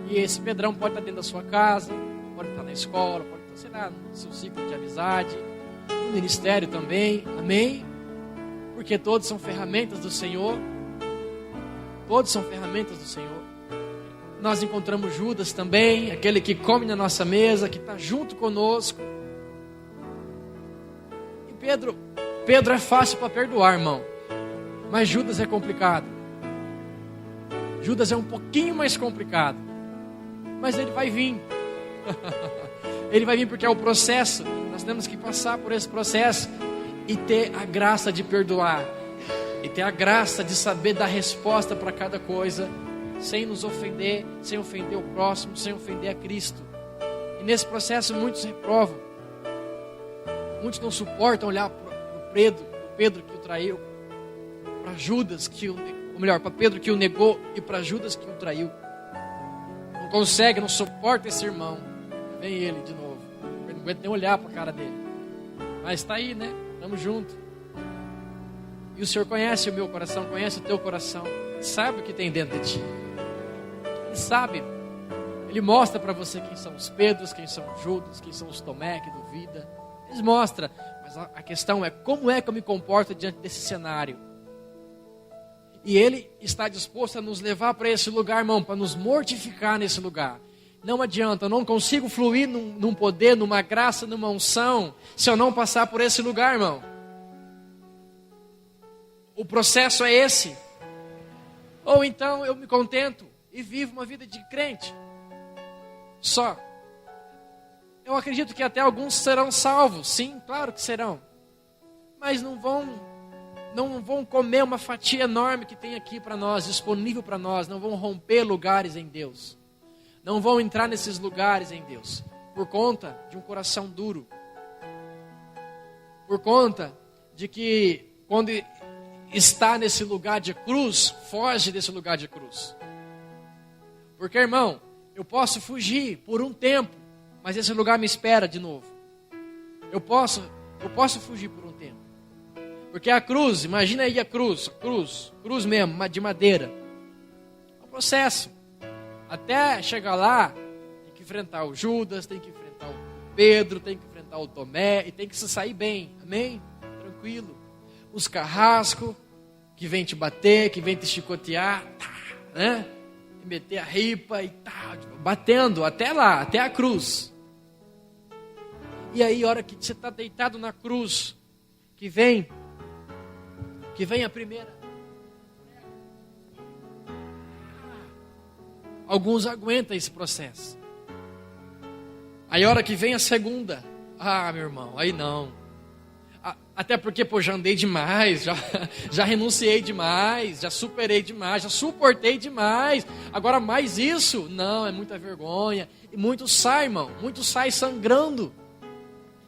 E esse Pedrão pode estar dentro da sua casa, pode estar na escola, pode estar, sei lá, no seu ciclo de amizade, no ministério também, amém? Porque todos são ferramentas do Senhor. Todos são ferramentas do Senhor. Nós encontramos Judas também, aquele que come na nossa mesa, que está junto conosco. E Pedro é fácil para perdoar, irmão. Mas Judas é complicado. Judas é um pouquinho mais complicado. Mas ele vai vir. Ele vai vir porque é o processo. Nós temos que passar por esse processo e ter a graça de perdoar. E ter a graça de saber dar resposta para cada coisa, sem nos ofender, sem ofender o próximo, sem ofender a Cristo. E nesse processo muitos reprovam. Muitos não suportam olhar para Pedro que o traiu, para Judas para Pedro que o negou e para Judas que o traiu. Não consegue, não suporta esse irmão. Vem ele de novo. Eu não aguento nem olhar para a cara dele. Mas está aí, né? Estamos juntos. E o Senhor conhece o meu coração, conhece o teu coração. Sabe o que tem dentro de ti. Ele sabe. Ele mostra para você quem são os Pedros, quem são os Judas, quem são os Tomé que duvida. Ele mostra. Mas a questão é como é que eu me comporto diante desse cenário. E Ele está disposto a nos levar para esse lugar, irmão, para nos mortificar nesse lugar. Não adianta, eu não consigo fluir num poder, numa graça, numa unção, se eu não passar por esse lugar, irmão. O processo é esse. Ou então eu me contento e vivo uma vida de crente. Só. Eu acredito que até alguns serão salvos. Sim, claro que serão. Mas não vão comer uma fatia enorme que tem aqui para nós, disponível para nós. Não vão romper lugares em Deus. Não vão entrar nesses lugares em Deus. Por conta de um coração duro. Por conta de que quando está nesse lugar de cruz, foge desse lugar de cruz. Porque, irmão, eu posso fugir por um tempo, mas esse lugar me espera de novo. Eu posso fugir por um tempo. Porque a cruz, imagina aí a cruz mesmo, de madeira. É um processo. Até chegar lá, tem que enfrentar o Judas, tem que enfrentar o Pedro, tem que enfrentar o Tomé, e tem que se sair bem, amém? Tranquilo. Os carrascos, que vem te bater, que vem te chicotear, né? E meter a ripa e tá, batendo até lá, até a cruz. E aí, a hora que você está deitado na cruz, que vem a primeira. Alguns aguentam esse processo. Aí a hora que vem a segunda, meu irmão, aí não. Até porque, já andei demais, já renunciei demais, já superei demais, já suportei demais. Agora mais isso, não, é muita vergonha. E muitos saem, irmão, muitos saem sangrando.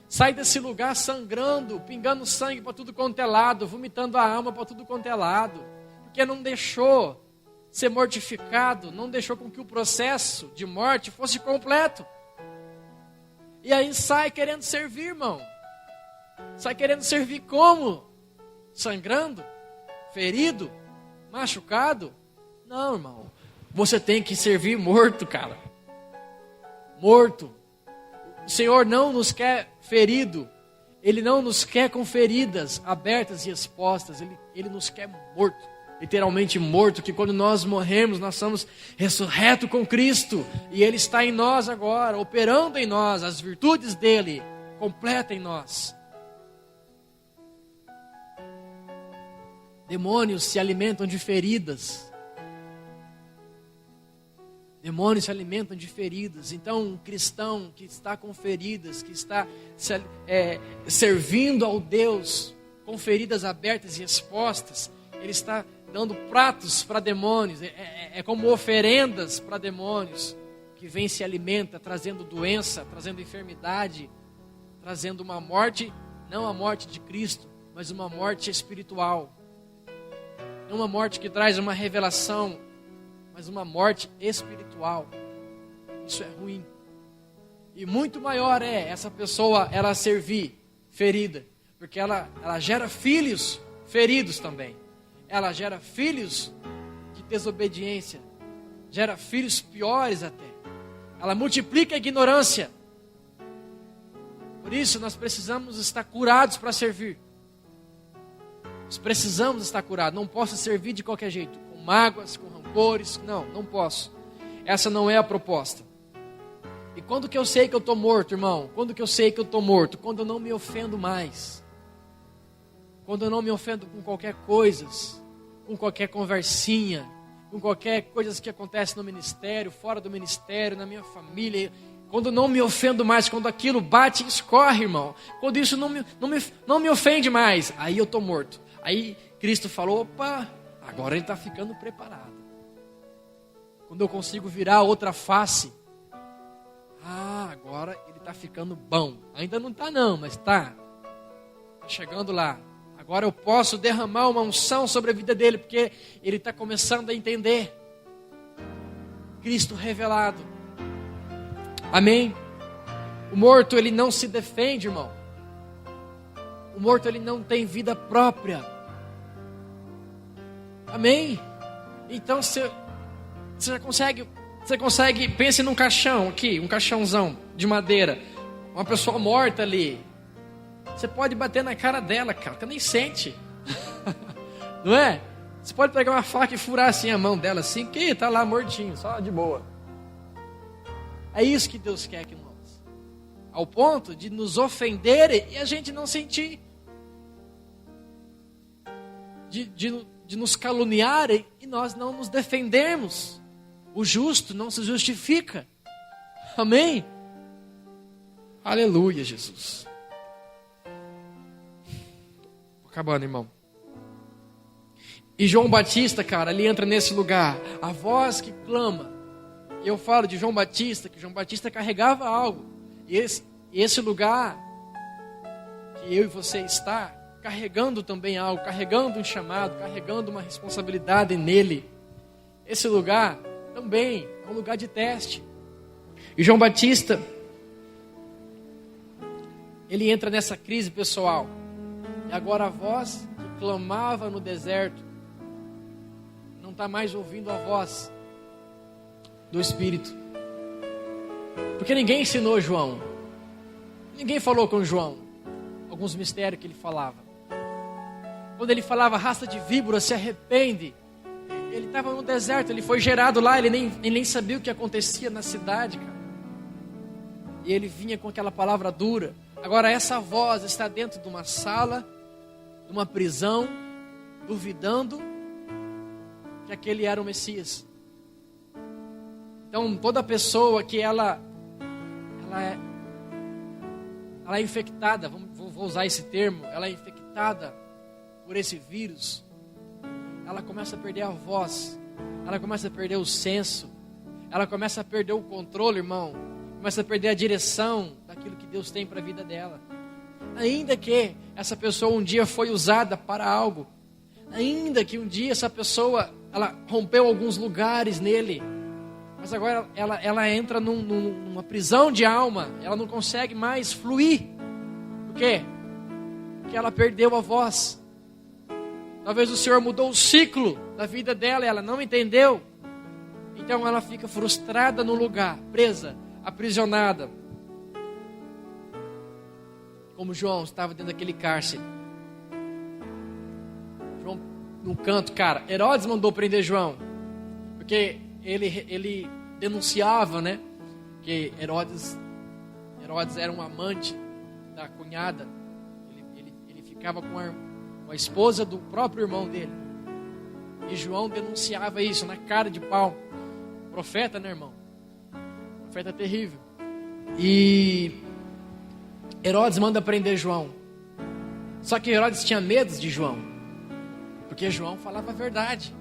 Sai desse lugar sangrando, pingando sangue para tudo quanto é lado, vomitando a alma para tudo quanto é lado. Porque não deixou ser mortificado, não deixou com que o processo de morte fosse completo. E aí sai querendo servir, irmão. Sai querendo servir como? Sangrando? ferido, machucado. Não, irmão. Você tem que servir morto, cara. Morto. O Senhor não nos quer ferido. Ele não nos quer com feridas abertas e expostas. Ele nos quer morto. Literalmente morto. Que quando nós morremos, nós somos ressurretos com Cristo. E Ele está em nós agora, operando em nós. As virtudes dEle completam em nós. Demônios se alimentam de feridas. Demônios se alimentam de feridas. Então, um cristão que está com feridas, que está servindo ao Deus com feridas abertas e expostas, ele está dando pratos para demônios. É como oferendas para demônios que vem se alimenta, trazendo doença, trazendo enfermidade, trazendo uma morte, não a morte de Cristo, mas uma morte espiritual. Não uma morte que traz uma revelação, mas uma morte espiritual. Isso é ruim. E muito maior é essa pessoa, ela servir ferida, porque ela gera filhos feridos também. Ela gera filhos de desobediência, gera filhos piores até. Ela multiplica a ignorância. Por isso nós precisamos estar curados para servir. Nós precisamos estar curados. Não posso servir de qualquer jeito, com mágoas, com rancores. Não posso. Essa não é a proposta. E quando que eu sei que eu estou morto, irmão? Quando que eu sei que eu estou morto? Quando eu não me ofendo mais. Quando eu não me ofendo com qualquer coisa, com qualquer conversinha, com qualquer coisa que acontece no ministério, fora do ministério, na minha família. Quando eu não me ofendo mais, quando aquilo bate e escorre, irmão. Quando isso não me ofende mais, aí eu estou morto. Aí Cristo falou, opa, agora ele está ficando preparado. Quando eu consigo virar outra face, agora ele está ficando bom. Ainda não está não, mas está chegando lá. Agora eu posso derramar uma unção sobre a vida dele, porque ele está começando a entender. Cristo revelado. Amém? O morto, ele não se defende, irmão. O morto, ele não tem vida própria. Amém? Então você consegue, pense num caixão aqui, um caixãozão de madeira, uma pessoa morta ali. Você pode bater na cara dela, cara, você nem sente. Não é? Você pode pegar uma faca e furar assim a mão dela, assim, que tá lá mortinho, só de boa. É isso que Deus quer que nós. Ao ponto de nos ofenderem e a gente não sentir. De nos caluniarem e nós não nos defendermos. O justo não se justifica. Amém? Aleluia, Jesus. Acabando, irmão. E João Batista, cara, ele entra nesse lugar. A voz que clama. Eu falo de João Batista, que João Batista carregava algo. E esse lugar que eu e você está, carregando também algo, carregando um chamado, carregando uma responsabilidade nele. Esse lugar também é um lugar de teste. E João Batista, ele entra nessa crise pessoal. E agora a voz que clamava no deserto não está mais ouvindo a voz do Espírito. Porque ninguém ensinou João. Ninguém falou com João alguns mistérios que ele falava. Quando ele falava raça de víbora, se arrepende. Ele estava no deserto, ele foi gerado lá, ele nem sabia o que acontecia na cidade, cara. E ele vinha com aquela palavra dura. Agora essa voz está dentro de uma sala, de uma prisão, duvidando que aquele era o Messias. Então toda pessoa que ela é infectada, vou usar esse termo, ela é infectada por esse vírus, ela começa a perder a voz, ela começa a perder o senso, ela começa a perder o controle, irmão, começa a perder a direção daquilo que Deus tem para a vida dela. Ainda que essa pessoa um dia foi usada para algo, ainda que um dia essa pessoa, ela rompeu alguns lugares nele, mas agora ela entra numa prisão de alma, ela não consegue mais fluir. Por quê? Porque ela perdeu a voz. Talvez o Senhor mudou o ciclo da vida dela e ela não entendeu. Então ela fica frustrada no lugar, presa, aprisionada. Como João estava dentro daquele cárcere. João, num canto, cara, Herodes mandou prender João. Porque ele denunciava, né? Que Herodes era um amante da cunhada. Ele ficava com a esposa do próprio irmão dele. E João denunciava isso na cara de pau. Profeta, né, irmão? Profeta terrível. E Herodes manda prender João. Só que Herodes tinha medo de João, porque João falava a verdade.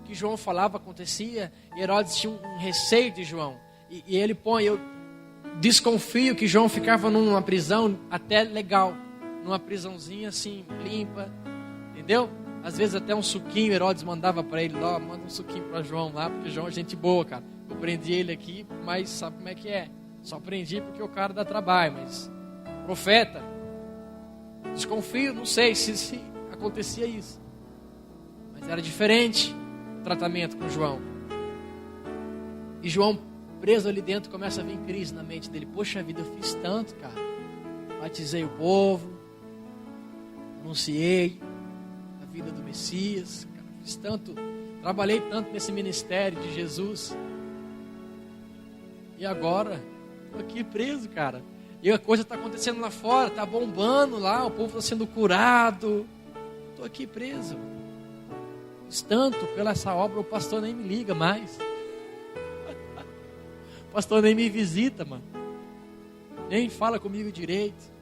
O que João falava acontecia. E Herodes tinha um receio de João. E ele põe, eu desconfio que João ficava numa prisão até legal, numa prisãozinha assim, limpa, entendeu? Às vezes até um suquinho Herodes mandava para ele, ó, manda um suquinho para João lá, porque João é gente boa, cara. Eu prendi ele aqui, mas sabe como é que é? Só prendi porque o cara dá trabalho, mas profeta, desconfio, não sei se acontecia isso, mas era diferente o tratamento com João. E João, preso ali dentro, começa a vir crise na mente dele. Poxa vida, eu fiz tanto, cara. Batizei o povo, anunciei a vida do Messias, cara, fiz tanto, trabalhei tanto nesse ministério de Jesus. E agora, estou aqui preso, cara. E a coisa está acontecendo lá fora, está bombando lá, o povo está sendo curado. Estou aqui preso. Fiz tanto pela essa obra, o pastor nem me liga mais. O pastor nem me visita, mano. Nem fala comigo direito.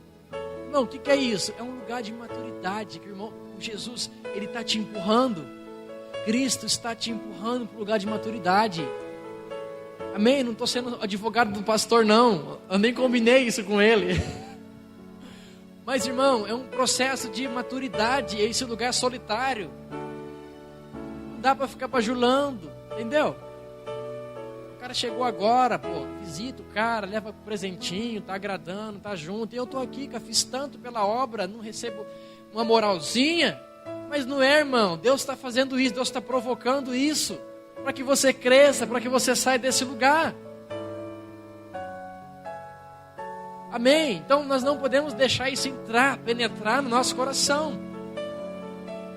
Não, o que é isso? É um lugar de maturidade, que o irmão, Jesus, ele está te empurrando. Cristo está te empurrando para o lugar de maturidade. Amém? Não estou sendo advogado do pastor, não. Eu nem combinei isso com ele. Mas, irmão, é um processo de maturidade. Esse lugar solitário. Não dá para ficar bajulando, entendeu? O cara chegou agora, pô, visita o cara, leva presentinho, tá agradando, tá junto. E eu tô aqui, cara, fiz tanto pela obra, não recebo uma moralzinha. Mas não é, irmão, Deus está fazendo isso, Deus está provocando isso, para que você cresça, para que você saia desse lugar. Amém? Então nós não podemos deixar isso entrar, penetrar no nosso coração.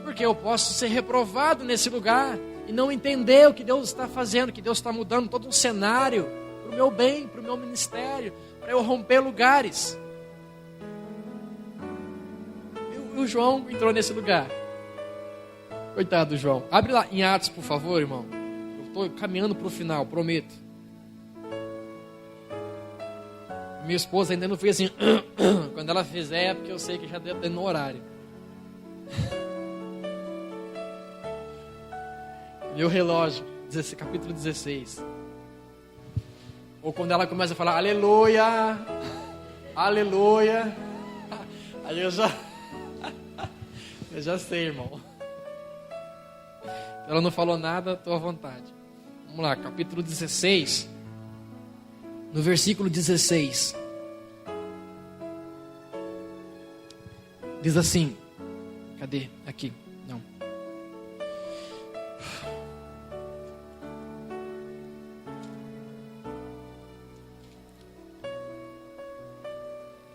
Porque eu posso ser reprovado nesse lugar e não entender o que Deus está fazendo, que Deus está mudando todo um cenário para o meu bem, para o meu ministério, para eu romper lugares. E o João entrou nesse lugar. Coitado do João. Abre lá em Atos, por favor, irmão. Eu estou caminhando para o final, prometo. Minha esposa ainda não fez assim. Quando ela fizer é porque eu sei que já deu no horário. Meu relógio, capítulo 16. Ou quando ela começa a falar aleluia, aleluia. Aí eu já sei, irmão. Ela não falou nada, estou à vontade. Vamos lá, capítulo 16. No versículo 16. Diz assim. Cadê? Aqui. Não.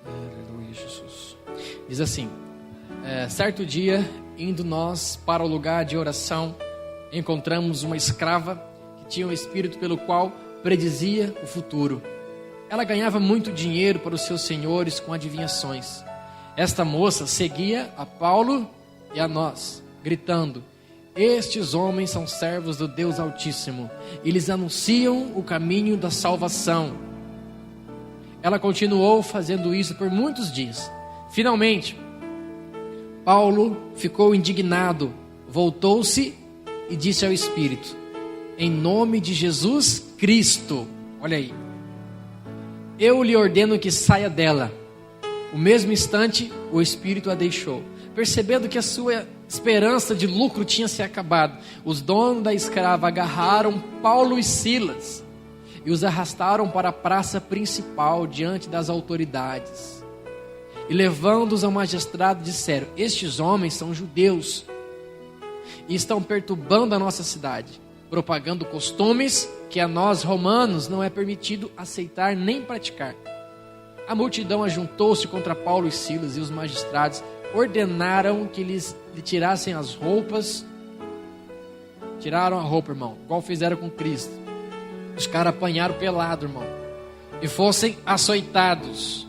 Aleluia, Jesus. Diz assim. Certo dia, indo nós para o lugar de oração, encontramos uma escrava que tinha um espírito pelo qual predizia o futuro. Ela ganhava muito dinheiro para os seus senhores com adivinhações. Esta moça seguia a Paulo e a nós, gritando: estes homens são servos do Deus Altíssimo, e lhes anunciam o caminho da salvação. Ela continuou fazendo isso por muitos dias. Finalmente, Paulo ficou indignado, voltou-se e disse ao Espírito: em nome de Jesus Cristo, olha aí, eu lhe ordeno que saia dela. O mesmo instante, o Espírito a deixou. Percebendo que a sua esperança de lucro tinha se acabado, os donos da escrava agarraram Paulo e Silas e os arrastaram para a praça principal diante das autoridades. E levando-os ao magistrado, disseram: estes homens são judeus e estão perturbando a nossa cidade, propagando costumes que a nós romanos não é permitido aceitar nem praticar. A multidão ajuntou-se contra Paulo e Silas, e os magistrados ordenaram que lhe tirassem as roupas. Tiraram a roupa, irmão, igual fizeram com Cristo. Os caras apanharam pelado, irmão, e fossem açoitados.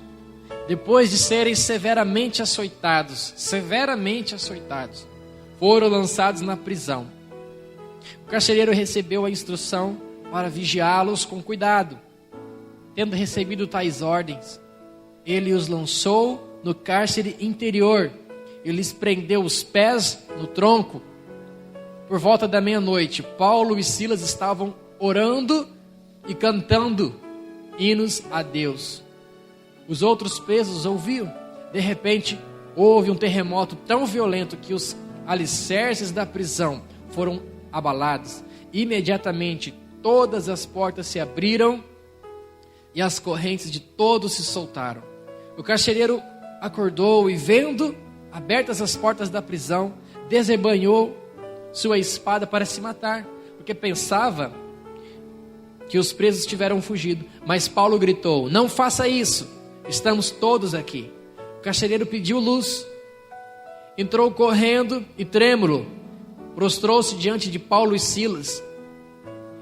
Depois de serem severamente açoitados, foram lançados na prisão. O carcereiro recebeu a instrução para vigiá-los com cuidado. Tendo recebido tais ordens, ele os lançou no cárcere interior e lhes prendeu os pés no tronco. Por volta da meia-noite, Paulo e Silas estavam orando e cantando hinos a Deus. Os outros presos ouviam. De repente, houve um terremoto tão violento que os alicerces da prisão foram abalados. Imediatamente, todas as portas se abriram e as correntes de todos se soltaram. O carcereiro acordou e, vendo abertas as portas da prisão, desembanhou sua espada para se matar, porque pensava que os presos tiveram fugido. Mas Paulo gritou: não faça isso, estamos todos aqui. O carcereiro pediu luz, entrou correndo e trêmulo, prostrou-se diante de Paulo e Silas.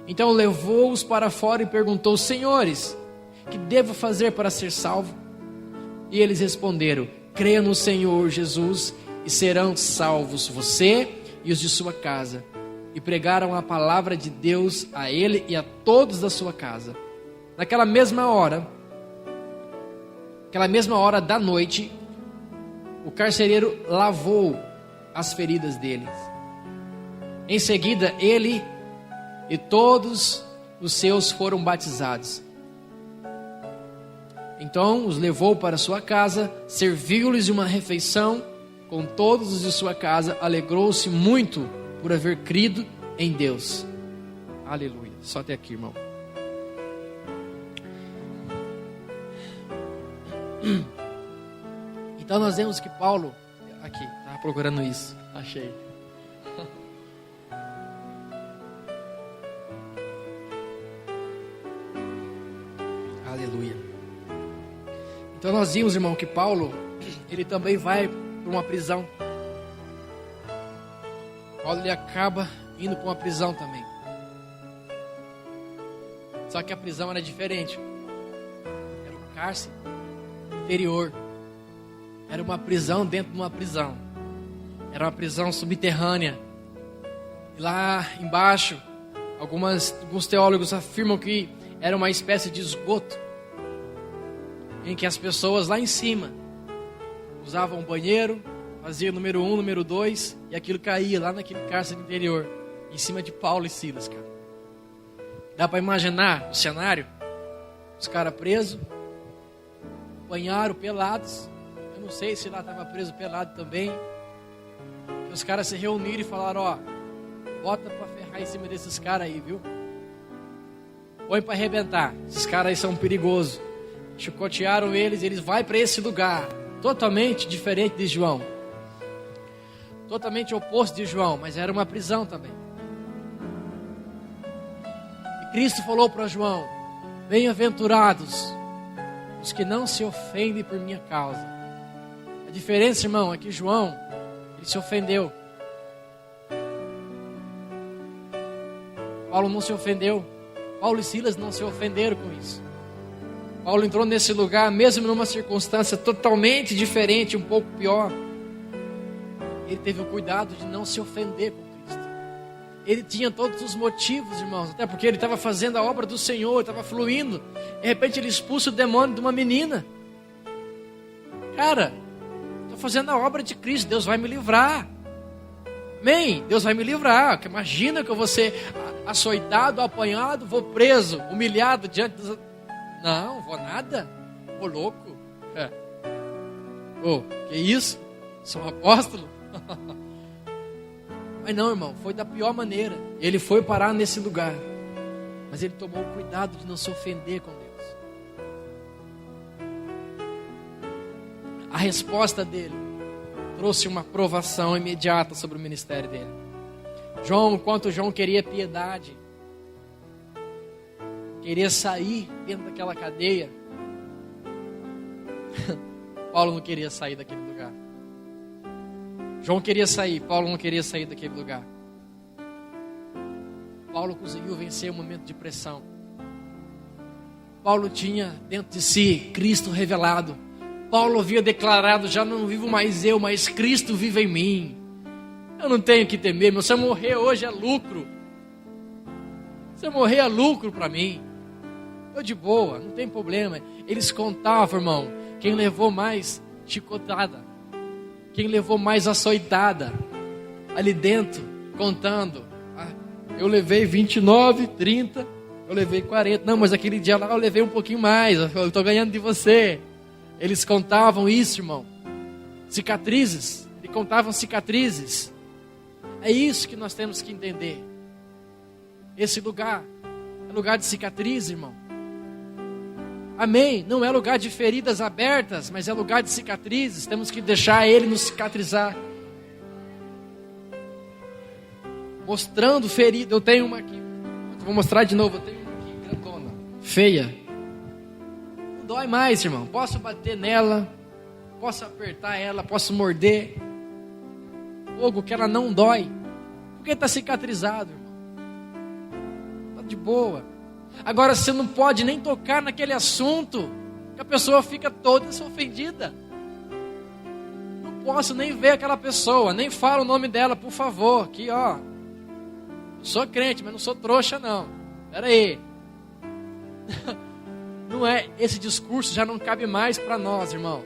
Então levou-os para fora e perguntou: senhores, que devo fazer para ser salvo? E eles responderam: creia no Senhor Jesus e serão salvos você e os de sua casa. E pregaram a palavra de Deus a ele e a todos da sua casa. Naquela mesma hora da noite, o carcereiro lavou as feridas deles. Em seguida, ele e todos os seus foram batizados. Então os levou para sua casa, serviu-lhes uma refeição com todos os de sua casa, alegrou-se muito por haver crido em Deus. Aleluia. Só até aqui, irmão. Então nós vemos que Paulo, aqui, estava procurando isso, achei. Aleluia. Então nós vimos, irmão, que Paulo, ele também vai para uma prisão. Paulo, ele acaba indo para uma prisão também. Só que a prisão era diferente. Era um cárcere interior. Era uma prisão dentro de uma prisão. Era uma prisão subterrânea. E lá embaixo, alguns teólogos afirmam que era uma espécie de esgoto, em que as pessoas lá em cima usavam um banheiro, faziam número 1, número 2, e aquilo caía lá naquele cárcere interior, em cima de Paulo e Silas, cara. Dá para imaginar o cenário? Os caras presos, apanharam pelados. Eu não sei se lá estava preso pelado também. E os caras se reuniram e falaram: ó, bota para ferrar em cima desses caras aí, viu? Põe para arrebentar. Esses caras aí são perigosos. Chicotearam eles vai para esse lugar. Totalmente diferente de João. Totalmente oposto de João, mas era uma prisão também. E Cristo falou para João: bem-aventurados os que não se ofendem por minha causa. A diferença, irmão, é que João, ele se ofendeu. Paulo não se ofendeu. Paulo e Silas não se ofenderam com isso. Paulo entrou nesse lugar, mesmo numa circunstância totalmente diferente, um pouco pior. Ele teve o cuidado de não se ofender com Cristo. Ele tinha todos os motivos, irmãos, até porque ele estava fazendo a obra do Senhor, estava fluindo. De repente ele expulsa o demônio de uma menina. Cara, estou fazendo a obra de Cristo, Deus vai me livrar. Amém? Deus vai me livrar. Imagina que eu vou ser açoitado, apanhado, vou preso, humilhado diante dos... Não, vou nada. Ô, louco. Que isso? Sou um apóstolo? Mas não, irmão, foi da pior maneira. Ele foi parar nesse lugar, mas ele tomou o cuidado de não se ofender com Deus. A resposta dele trouxe uma aprovação imediata sobre o ministério dele. Quanto João queria piedade, queria sair dentro daquela cadeia. Paulo não queria sair daquele lugar. João queria sair, Paulo não queria sair daquele lugar. Paulo conseguiu vencer um momento de pressão. Paulo tinha dentro de si Cristo revelado. Paulo havia declarado: já não vivo mais eu, mas Cristo vive em mim. Eu não tenho que temer, meu. Se eu morrer hoje é lucro. Se eu morrer é lucro para mim. Eu de boa, não tem problema. Eles contavam, irmão, quem levou mais chicotada, quem levou mais açoitada ali dentro, contando. Eu levei 29, 30, eu levei 40. Não, mas aquele dia lá eu levei um pouquinho mais, eu estou ganhando de você. Eles contavam isso, irmão. Cicatrizes, eles contavam cicatrizes. É isso que nós temos que entender. Esse lugar é lugar de cicatriz, irmão. Amém? Não é lugar de feridas abertas, mas é lugar de cicatrizes. Temos que deixar Ele nos cicatrizar. Mostrando ferida. Eu tenho uma aqui. Vou mostrar de novo. Eu tenho uma aqui, grandona, feia. Não dói mais, irmão. Posso bater nela, posso apertar ela, posso morder. Fogo que ela não dói. Porque está cicatrizado, irmão. Está de boa. Agora você não pode nem tocar naquele assunto, que a pessoa fica toda ofendida. Não posso nem ver aquela pessoa, nem falo o nome dela, por favor. Aqui, ó. Sou crente, mas não sou trouxa, não. Espera aí. Não é, esse discurso já não cabe mais para nós, irmãos.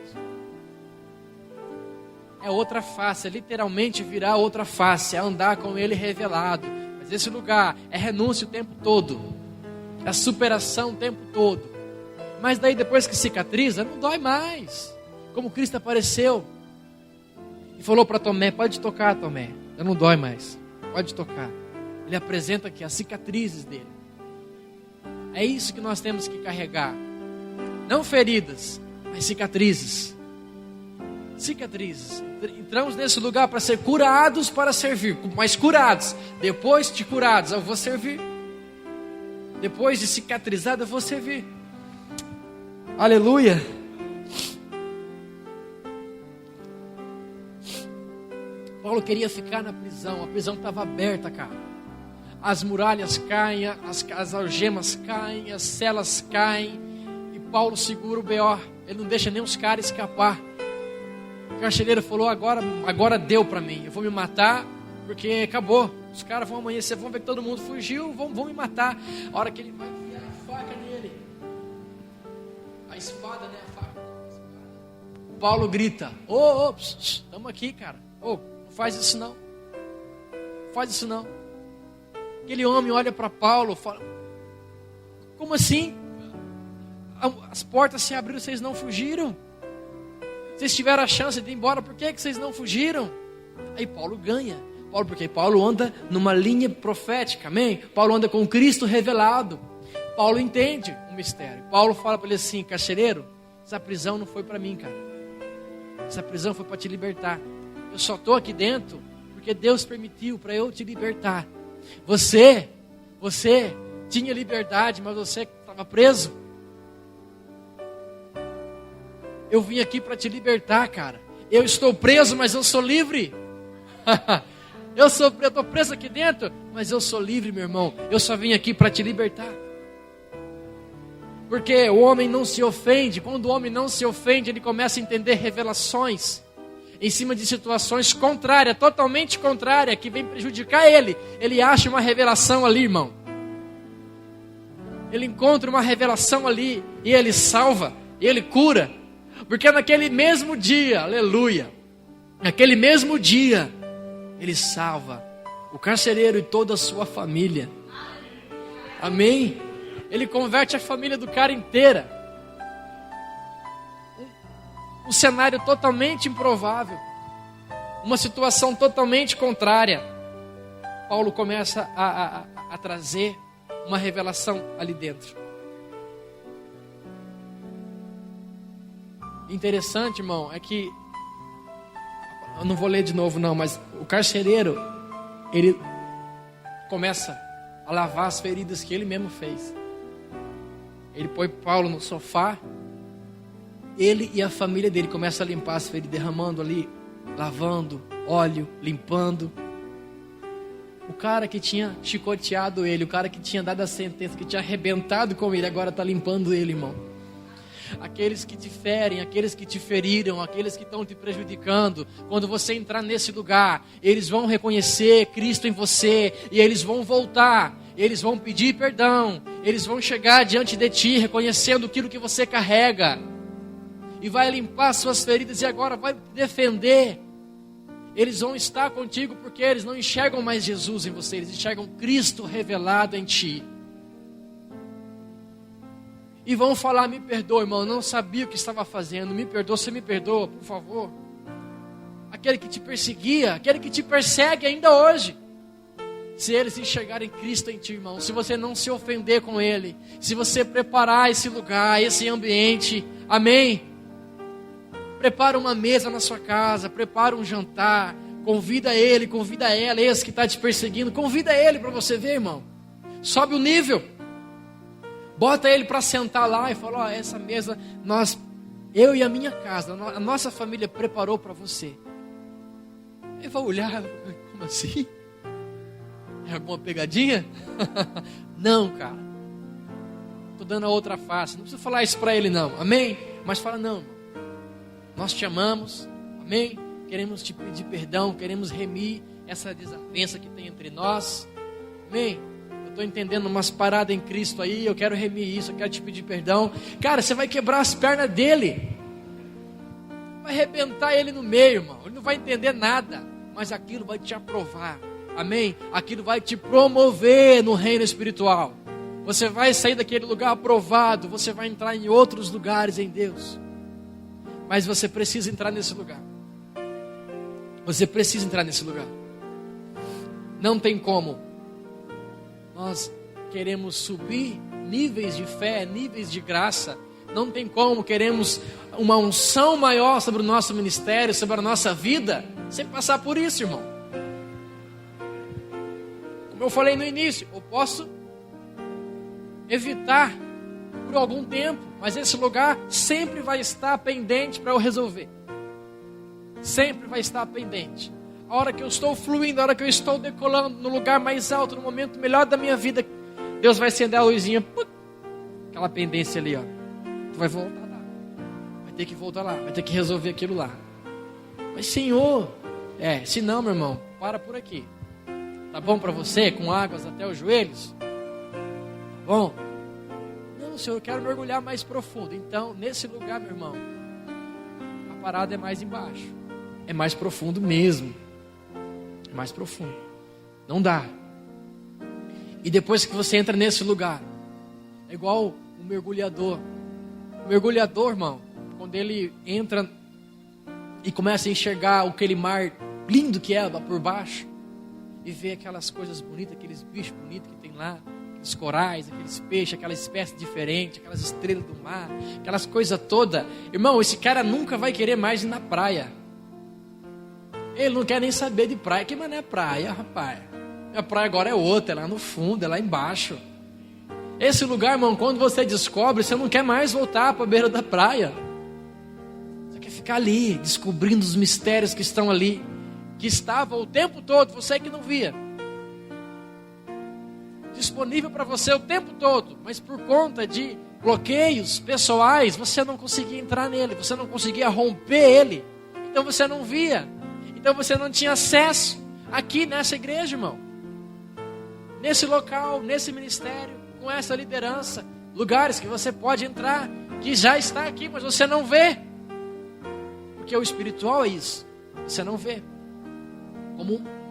É outra face, é literalmente virar outra face, é andar com Ele revelado. Mas esse lugar é renúncia o tempo todo. É superação o tempo todo. Mas daí depois que cicatriza, não dói mais. Como Cristo apareceu e falou para Tomé: pode tocar, Tomé, já não dói mais, pode tocar. Ele apresenta aqui as cicatrizes dele. É isso que nós temos que carregar. Não feridas, mas cicatrizes. Cicatrizes. Entramos nesse lugar para ser curados, para servir. Mas curados, depois de curados, eu vou servir. Depois de cicatrizado, eu vou servir. Aleluia. Paulo queria ficar na prisão. A prisão estava aberta, cara. As muralhas caem, as algemas caem, as celas caem. E Paulo segura o B.O. Ele não deixa nem os caras escapar. O carcereiro falou: agora deu para mim. Eu vou me matar porque acabou. Os caras vão amanhecer, vão ver que todo mundo fugiu, vão me matar. A hora que ele vai enfiar a faca nele, a espada, né? A faca. O Paulo grita: estamos aqui, cara. Não faz isso não. Não faz isso não. Aquele homem olha para Paulo e fala: como assim? As portas se abriram, vocês não fugiram? Vocês tiveram a chance de ir embora, por que vocês não fugiram? Aí Paulo ganha. Porque Paulo anda numa linha profética, amém? Paulo anda com Cristo revelado. Paulo entende o mistério. Paulo fala para ele assim: carcereiro, essa prisão não foi para mim, cara. Essa prisão foi para te libertar. Eu só estou aqui dentro porque Deus permitiu para eu te libertar. Você tinha liberdade, mas você estava preso. Eu vim aqui para te libertar, cara. Eu estou preso, mas eu sou livre. Eu estou preso aqui dentro, mas eu sou livre, meu irmão. Eu só vim aqui para te libertar. Porque o homem não se ofende. Quando o homem não se ofende, ele começa a entender revelações em cima de situações contrárias, totalmente contrárias, que vem prejudicar ele. Ele acha uma revelação ali, irmão. Ele encontra uma revelação ali e ele salva, e ele cura. Porque naquele mesmo dia, aleluia, naquele mesmo dia, ele salva o carcereiro e toda a sua família. Amém? Ele converte a família do cara inteira. Um cenário totalmente improvável. Uma situação totalmente contrária. Paulo começa a trazer uma revelação ali dentro. Interessante, irmão, é que eu não vou ler de novo não, mas o carcereiro, ele começa a lavar as feridas que ele mesmo fez. Ele põe Paulo no sofá, ele e a família dele começam a limpar as feridas, derramando ali, lavando, óleo, limpando. O cara que tinha chicoteado ele, o cara que tinha dado a sentença, que tinha arrebentado com ele, agora está limpando ele, irmão. Aqueles que te ferem, aqueles que te feriram, aqueles que estão te prejudicando, quando você entrar nesse lugar, eles vão reconhecer Cristo em você, e eles vão voltar, eles vão pedir perdão, eles vão chegar diante de ti, reconhecendo aquilo que você carrega, e vai limpar suas feridas, e agora vai te defender. Eles vão estar contigo, porque eles não enxergam mais Jesus em você, eles enxergam Cristo revelado em ti. E vão falar: me perdoa, irmão, eu não sabia o que estava fazendo, me perdoa, você me perdoa, por favor. Aquele que te perseguia, aquele que te persegue ainda hoje, se eles enxergarem Cristo em ti, irmão, se você não se ofender com ele, se você preparar esse lugar, esse ambiente, amém? Prepara uma mesa na sua casa, prepara um jantar, convida ele, convida ela, esse que está te perseguindo, convida ele para você ver, irmão. Sobe o nível. Bota ele para sentar lá e fala: ó, essa mesa, eu e a minha casa, a nossa família preparou para você. Ele vai olhar: como assim? É alguma pegadinha? Não, cara. Estou dando a outra face. Não precisa falar isso para ele não, amém? Mas fala: não, irmão, nós te amamos, amém? Queremos te pedir perdão, queremos remir essa desavença que tem entre nós, amém? Estou entendendo umas paradas em Cristo aí, eu quero remir isso, eu quero te pedir perdão. Cara, você vai quebrar as pernas dele, vai arrebentar ele no meio, irmão. Ele não vai entender nada, mas aquilo vai te aprovar, amém? Aquilo vai te promover no reino espiritual. Você vai sair daquele lugar aprovado, você vai entrar em outros lugares em Deus. Mas você precisa entrar nesse lugar. Você precisa entrar nesse lugar. Não tem como. Nós queremos subir níveis de fé, níveis de graça. Não tem como, queremos uma unção maior sobre o nosso ministério, sobre a nossa vida, sem passar por isso, irmão. Como eu falei no início, eu posso evitar por algum tempo, mas esse lugar sempre vai estar pendente para eu resolver. Sempre vai estar pendente. A hora que eu estou fluindo, a hora que eu estou decolando no lugar mais alto, no momento melhor da minha vida, Deus vai acender a luzinha, aquela pendência ali, ó. Tu vai voltar lá, vai ter que voltar lá, vai ter que resolver aquilo lá. Mas Senhor, se não, meu irmão, para por aqui. Tá bom para você, com águas até os joelhos? Tá bom? Não, Senhor, eu quero mergulhar mais profundo. Então, nesse lugar, meu irmão, a parada é mais embaixo, é mais profundo mesmo. Mais profundo, não dá. E depois que você entra nesse lugar, é igual um mergulhador. O mergulhador, irmão, quando ele entra e começa a enxergar aquele mar lindo que é lá por baixo, e vê aquelas coisas bonitas, aqueles bichos bonitos que tem lá, aqueles corais, aqueles peixes, aquela espécie diferente, aquelas estrelas do mar, aquelas coisas todas, irmão, esse cara nunca vai querer mais ir na praia. Ele não quer nem saber de praia. Que mané é praia, rapaz? A praia agora é outra, é lá no fundo, é lá embaixo. Esse lugar, irmão, quando você descobre, você não quer mais voltar para a beira da praia. Você quer ficar ali, descobrindo os mistérios que estão ali, que estavam o tempo todo, você que não via. Disponível para você o tempo todo, mas por conta de bloqueios pessoais, você não conseguia entrar nele, você não conseguia romper ele. Então você não via. Então você não tinha acesso aqui nessa igreja, irmão. Nesse local, nesse ministério, com essa liderança. Lugares que você pode entrar, que já está aqui, mas você não vê. Porque o espiritual é isso. Você não vê.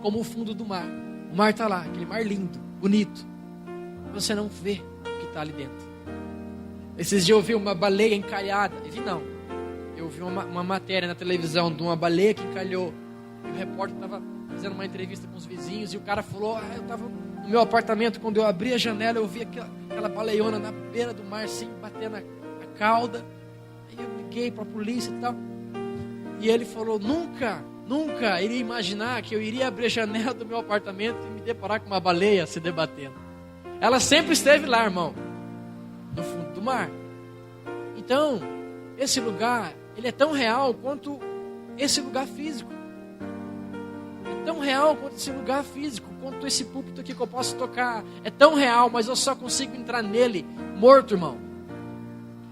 Como o fundo do mar. O mar está lá, aquele mar lindo, bonito. Você não vê o que está ali dentro. Esses dias eu vi uma baleia encalhada. Eu vi uma matéria na televisão de uma baleia que encalhou. E o repórter estava fazendo uma entrevista com os vizinhos. E o cara falou: eu estava no meu apartamento, quando eu abri a janela, eu vi aquela baleiona na beira do mar, assim, batendo a cauda. Aí eu liguei para a polícia e tal. E ele falou: nunca nunca iria imaginar que eu iria abrir a janela do meu apartamento e me deparar com uma baleia se debatendo. Ela sempre esteve lá, irmão, no fundo do mar. Então, esse lugar, ele é tão real quanto esse lugar físico. É tão real quanto esse lugar físico, quanto esse púlpito aqui que eu posso tocar. É tão real, mas eu só consigo entrar nele morto, irmão.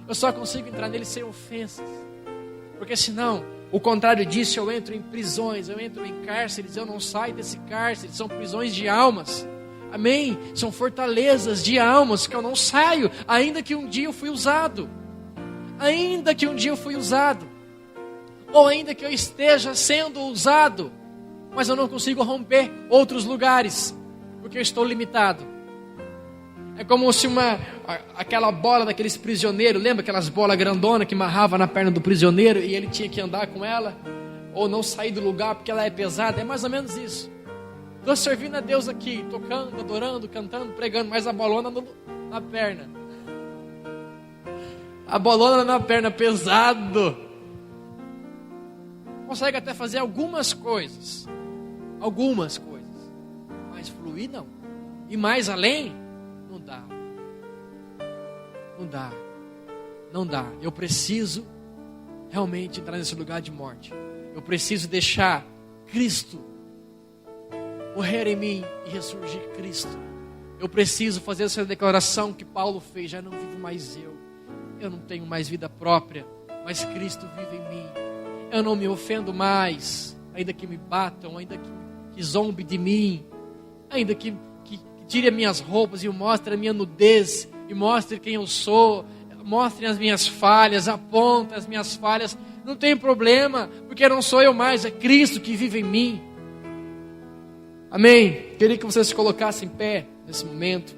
Eu só consigo entrar nele sem ofensas. Porque senão, o contrário disso, eu entro em prisões, eu entro em cárceres, eu não saio desse cárcere. São prisões de almas. Amém? São fortalezas de almas que eu não saio, ainda que um dia eu fui usado. Ainda que um dia eu fui usado. Ou ainda que eu esteja sendo usado. Mas eu não consigo romper outros lugares. Porque eu estou limitado. É como se aquela bola daqueles prisioneiros, lembra aquelas bolas grandonas que amarrava na perna do prisioneiro e ele tinha que andar com ela? Ou não sair do lugar porque ela é pesada? É mais ou menos isso. Estou servindo a Deus aqui, tocando, adorando, cantando, pregando, mas a bolona na perna. A bolona na perna, pesado. Consegue até fazer algumas coisas. Mas fluir não. E mais além, não dá. Não dá. Eu preciso realmente entrar nesse lugar de morte. Eu preciso deixar Cristo morrer em mim e ressurgir Cristo. Eu preciso fazer essa declaração que Paulo fez: já não vivo mais eu não tenho mais vida própria, mas Cristo vive em mim. Eu não me ofendo mais, ainda que me batam, ainda que zombe de mim, ainda que tire as minhas roupas e mostre a minha nudez, e mostre quem eu sou, mostre as minhas falhas, aponte as minhas falhas. Não tem problema, porque não sou eu mais, é Cristo que vive em mim. Amém? Queria que você se colocasse em pé nesse momento.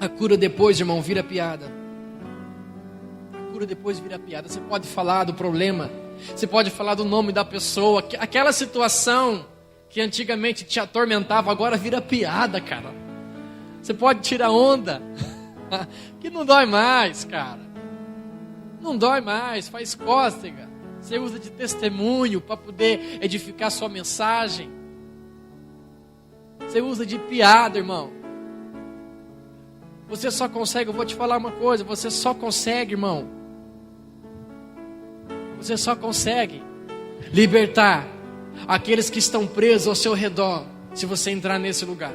A cura depois, irmão, vira piada. A cura depois vira piada. Você pode falar do problema, você pode falar do nome da pessoa. Aquela situação que antigamente te atormentava, agora vira piada, cara. Você pode tirar onda, que não dói mais, cara. Não dói mais, faz cócega. Você usa de testemunho para poder edificar sua mensagem. Você usa de piada, irmão. Você só consegue, eu vou te falar uma coisa, você só consegue, irmão. Você só consegue libertar aqueles que estão presos ao seu redor, se você entrar nesse lugar.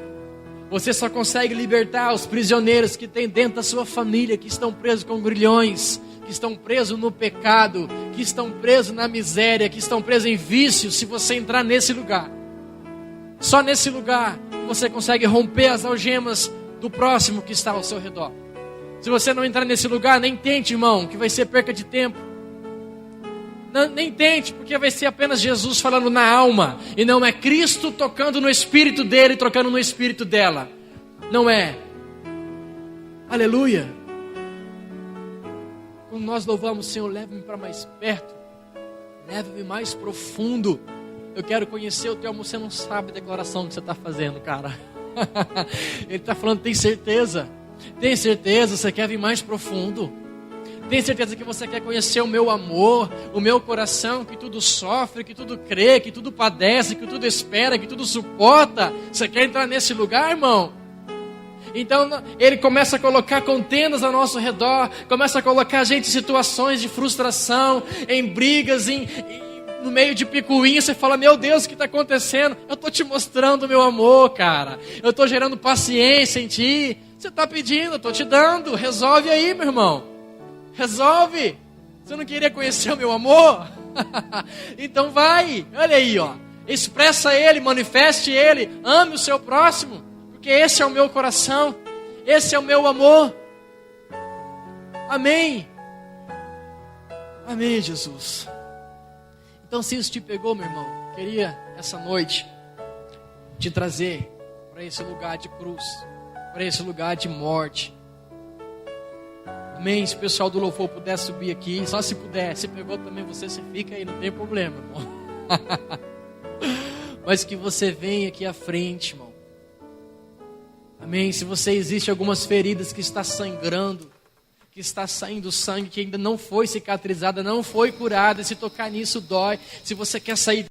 Você só consegue libertar os prisioneiros que tem dentro da sua família, que estão presos com grilhões, que estão presos no pecado, que estão presos na miséria, que estão presos em vícios, se você entrar nesse lugar. Só nesse lugar você consegue romper as algemas do próximo que está ao seu redor. Se você não entrar nesse lugar, nem tente, irmão, que vai ser perca de tempo. Não, nem tente, porque vai ser apenas Jesus falando na alma, e não é Cristo tocando no espírito dele e trocando no espírito dela. Não é. Aleluia. Quando nós louvamos, Senhor, leve-me para mais perto, leve-me mais profundo. Eu quero conhecer o teu amor. Você não sabe a declaração que você está fazendo, cara. Ele está falando, tem certeza? Tem certeza? Você quer vir mais profundo? Tem certeza que você quer conhecer o meu amor, o meu coração, que tudo sofre, que tudo crê, que tudo padece, que tudo espera, que tudo suporta? Você quer entrar nesse lugar, irmão? Então ele começa a colocar contendas ao nosso redor, começa a colocar a gente em situações de frustração, em brigas, no meio de picuinha. Você fala, meu Deus, o que está acontecendo? Eu estou te mostrando o meu amor, cara. Eu estou gerando paciência em ti. Você está pedindo, eu estou te dando. Resolve aí, meu irmão. Resolve. Você não queria conhecer o meu amor? Então vai, olha aí, ó. Expressa ele, manifeste ele. Ame o seu próximo, porque esse é o meu coração. Esse é o meu amor. Amém. Amém, Jesus. Então, se isso te pegou, meu irmão, queria essa noite te trazer para esse lugar de cruz, para esse lugar de morte. Amém? Se o pessoal do louvor puder subir aqui, só se puder. Se pegou também você fica aí, não tem problema, irmão. Mas que você venha aqui à frente, irmão. Amém. Se você existe algumas feridas que está sangrando, que está saindo sangue, que ainda não foi cicatrizada, não foi curada, se tocar nisso dói. Se você quer sair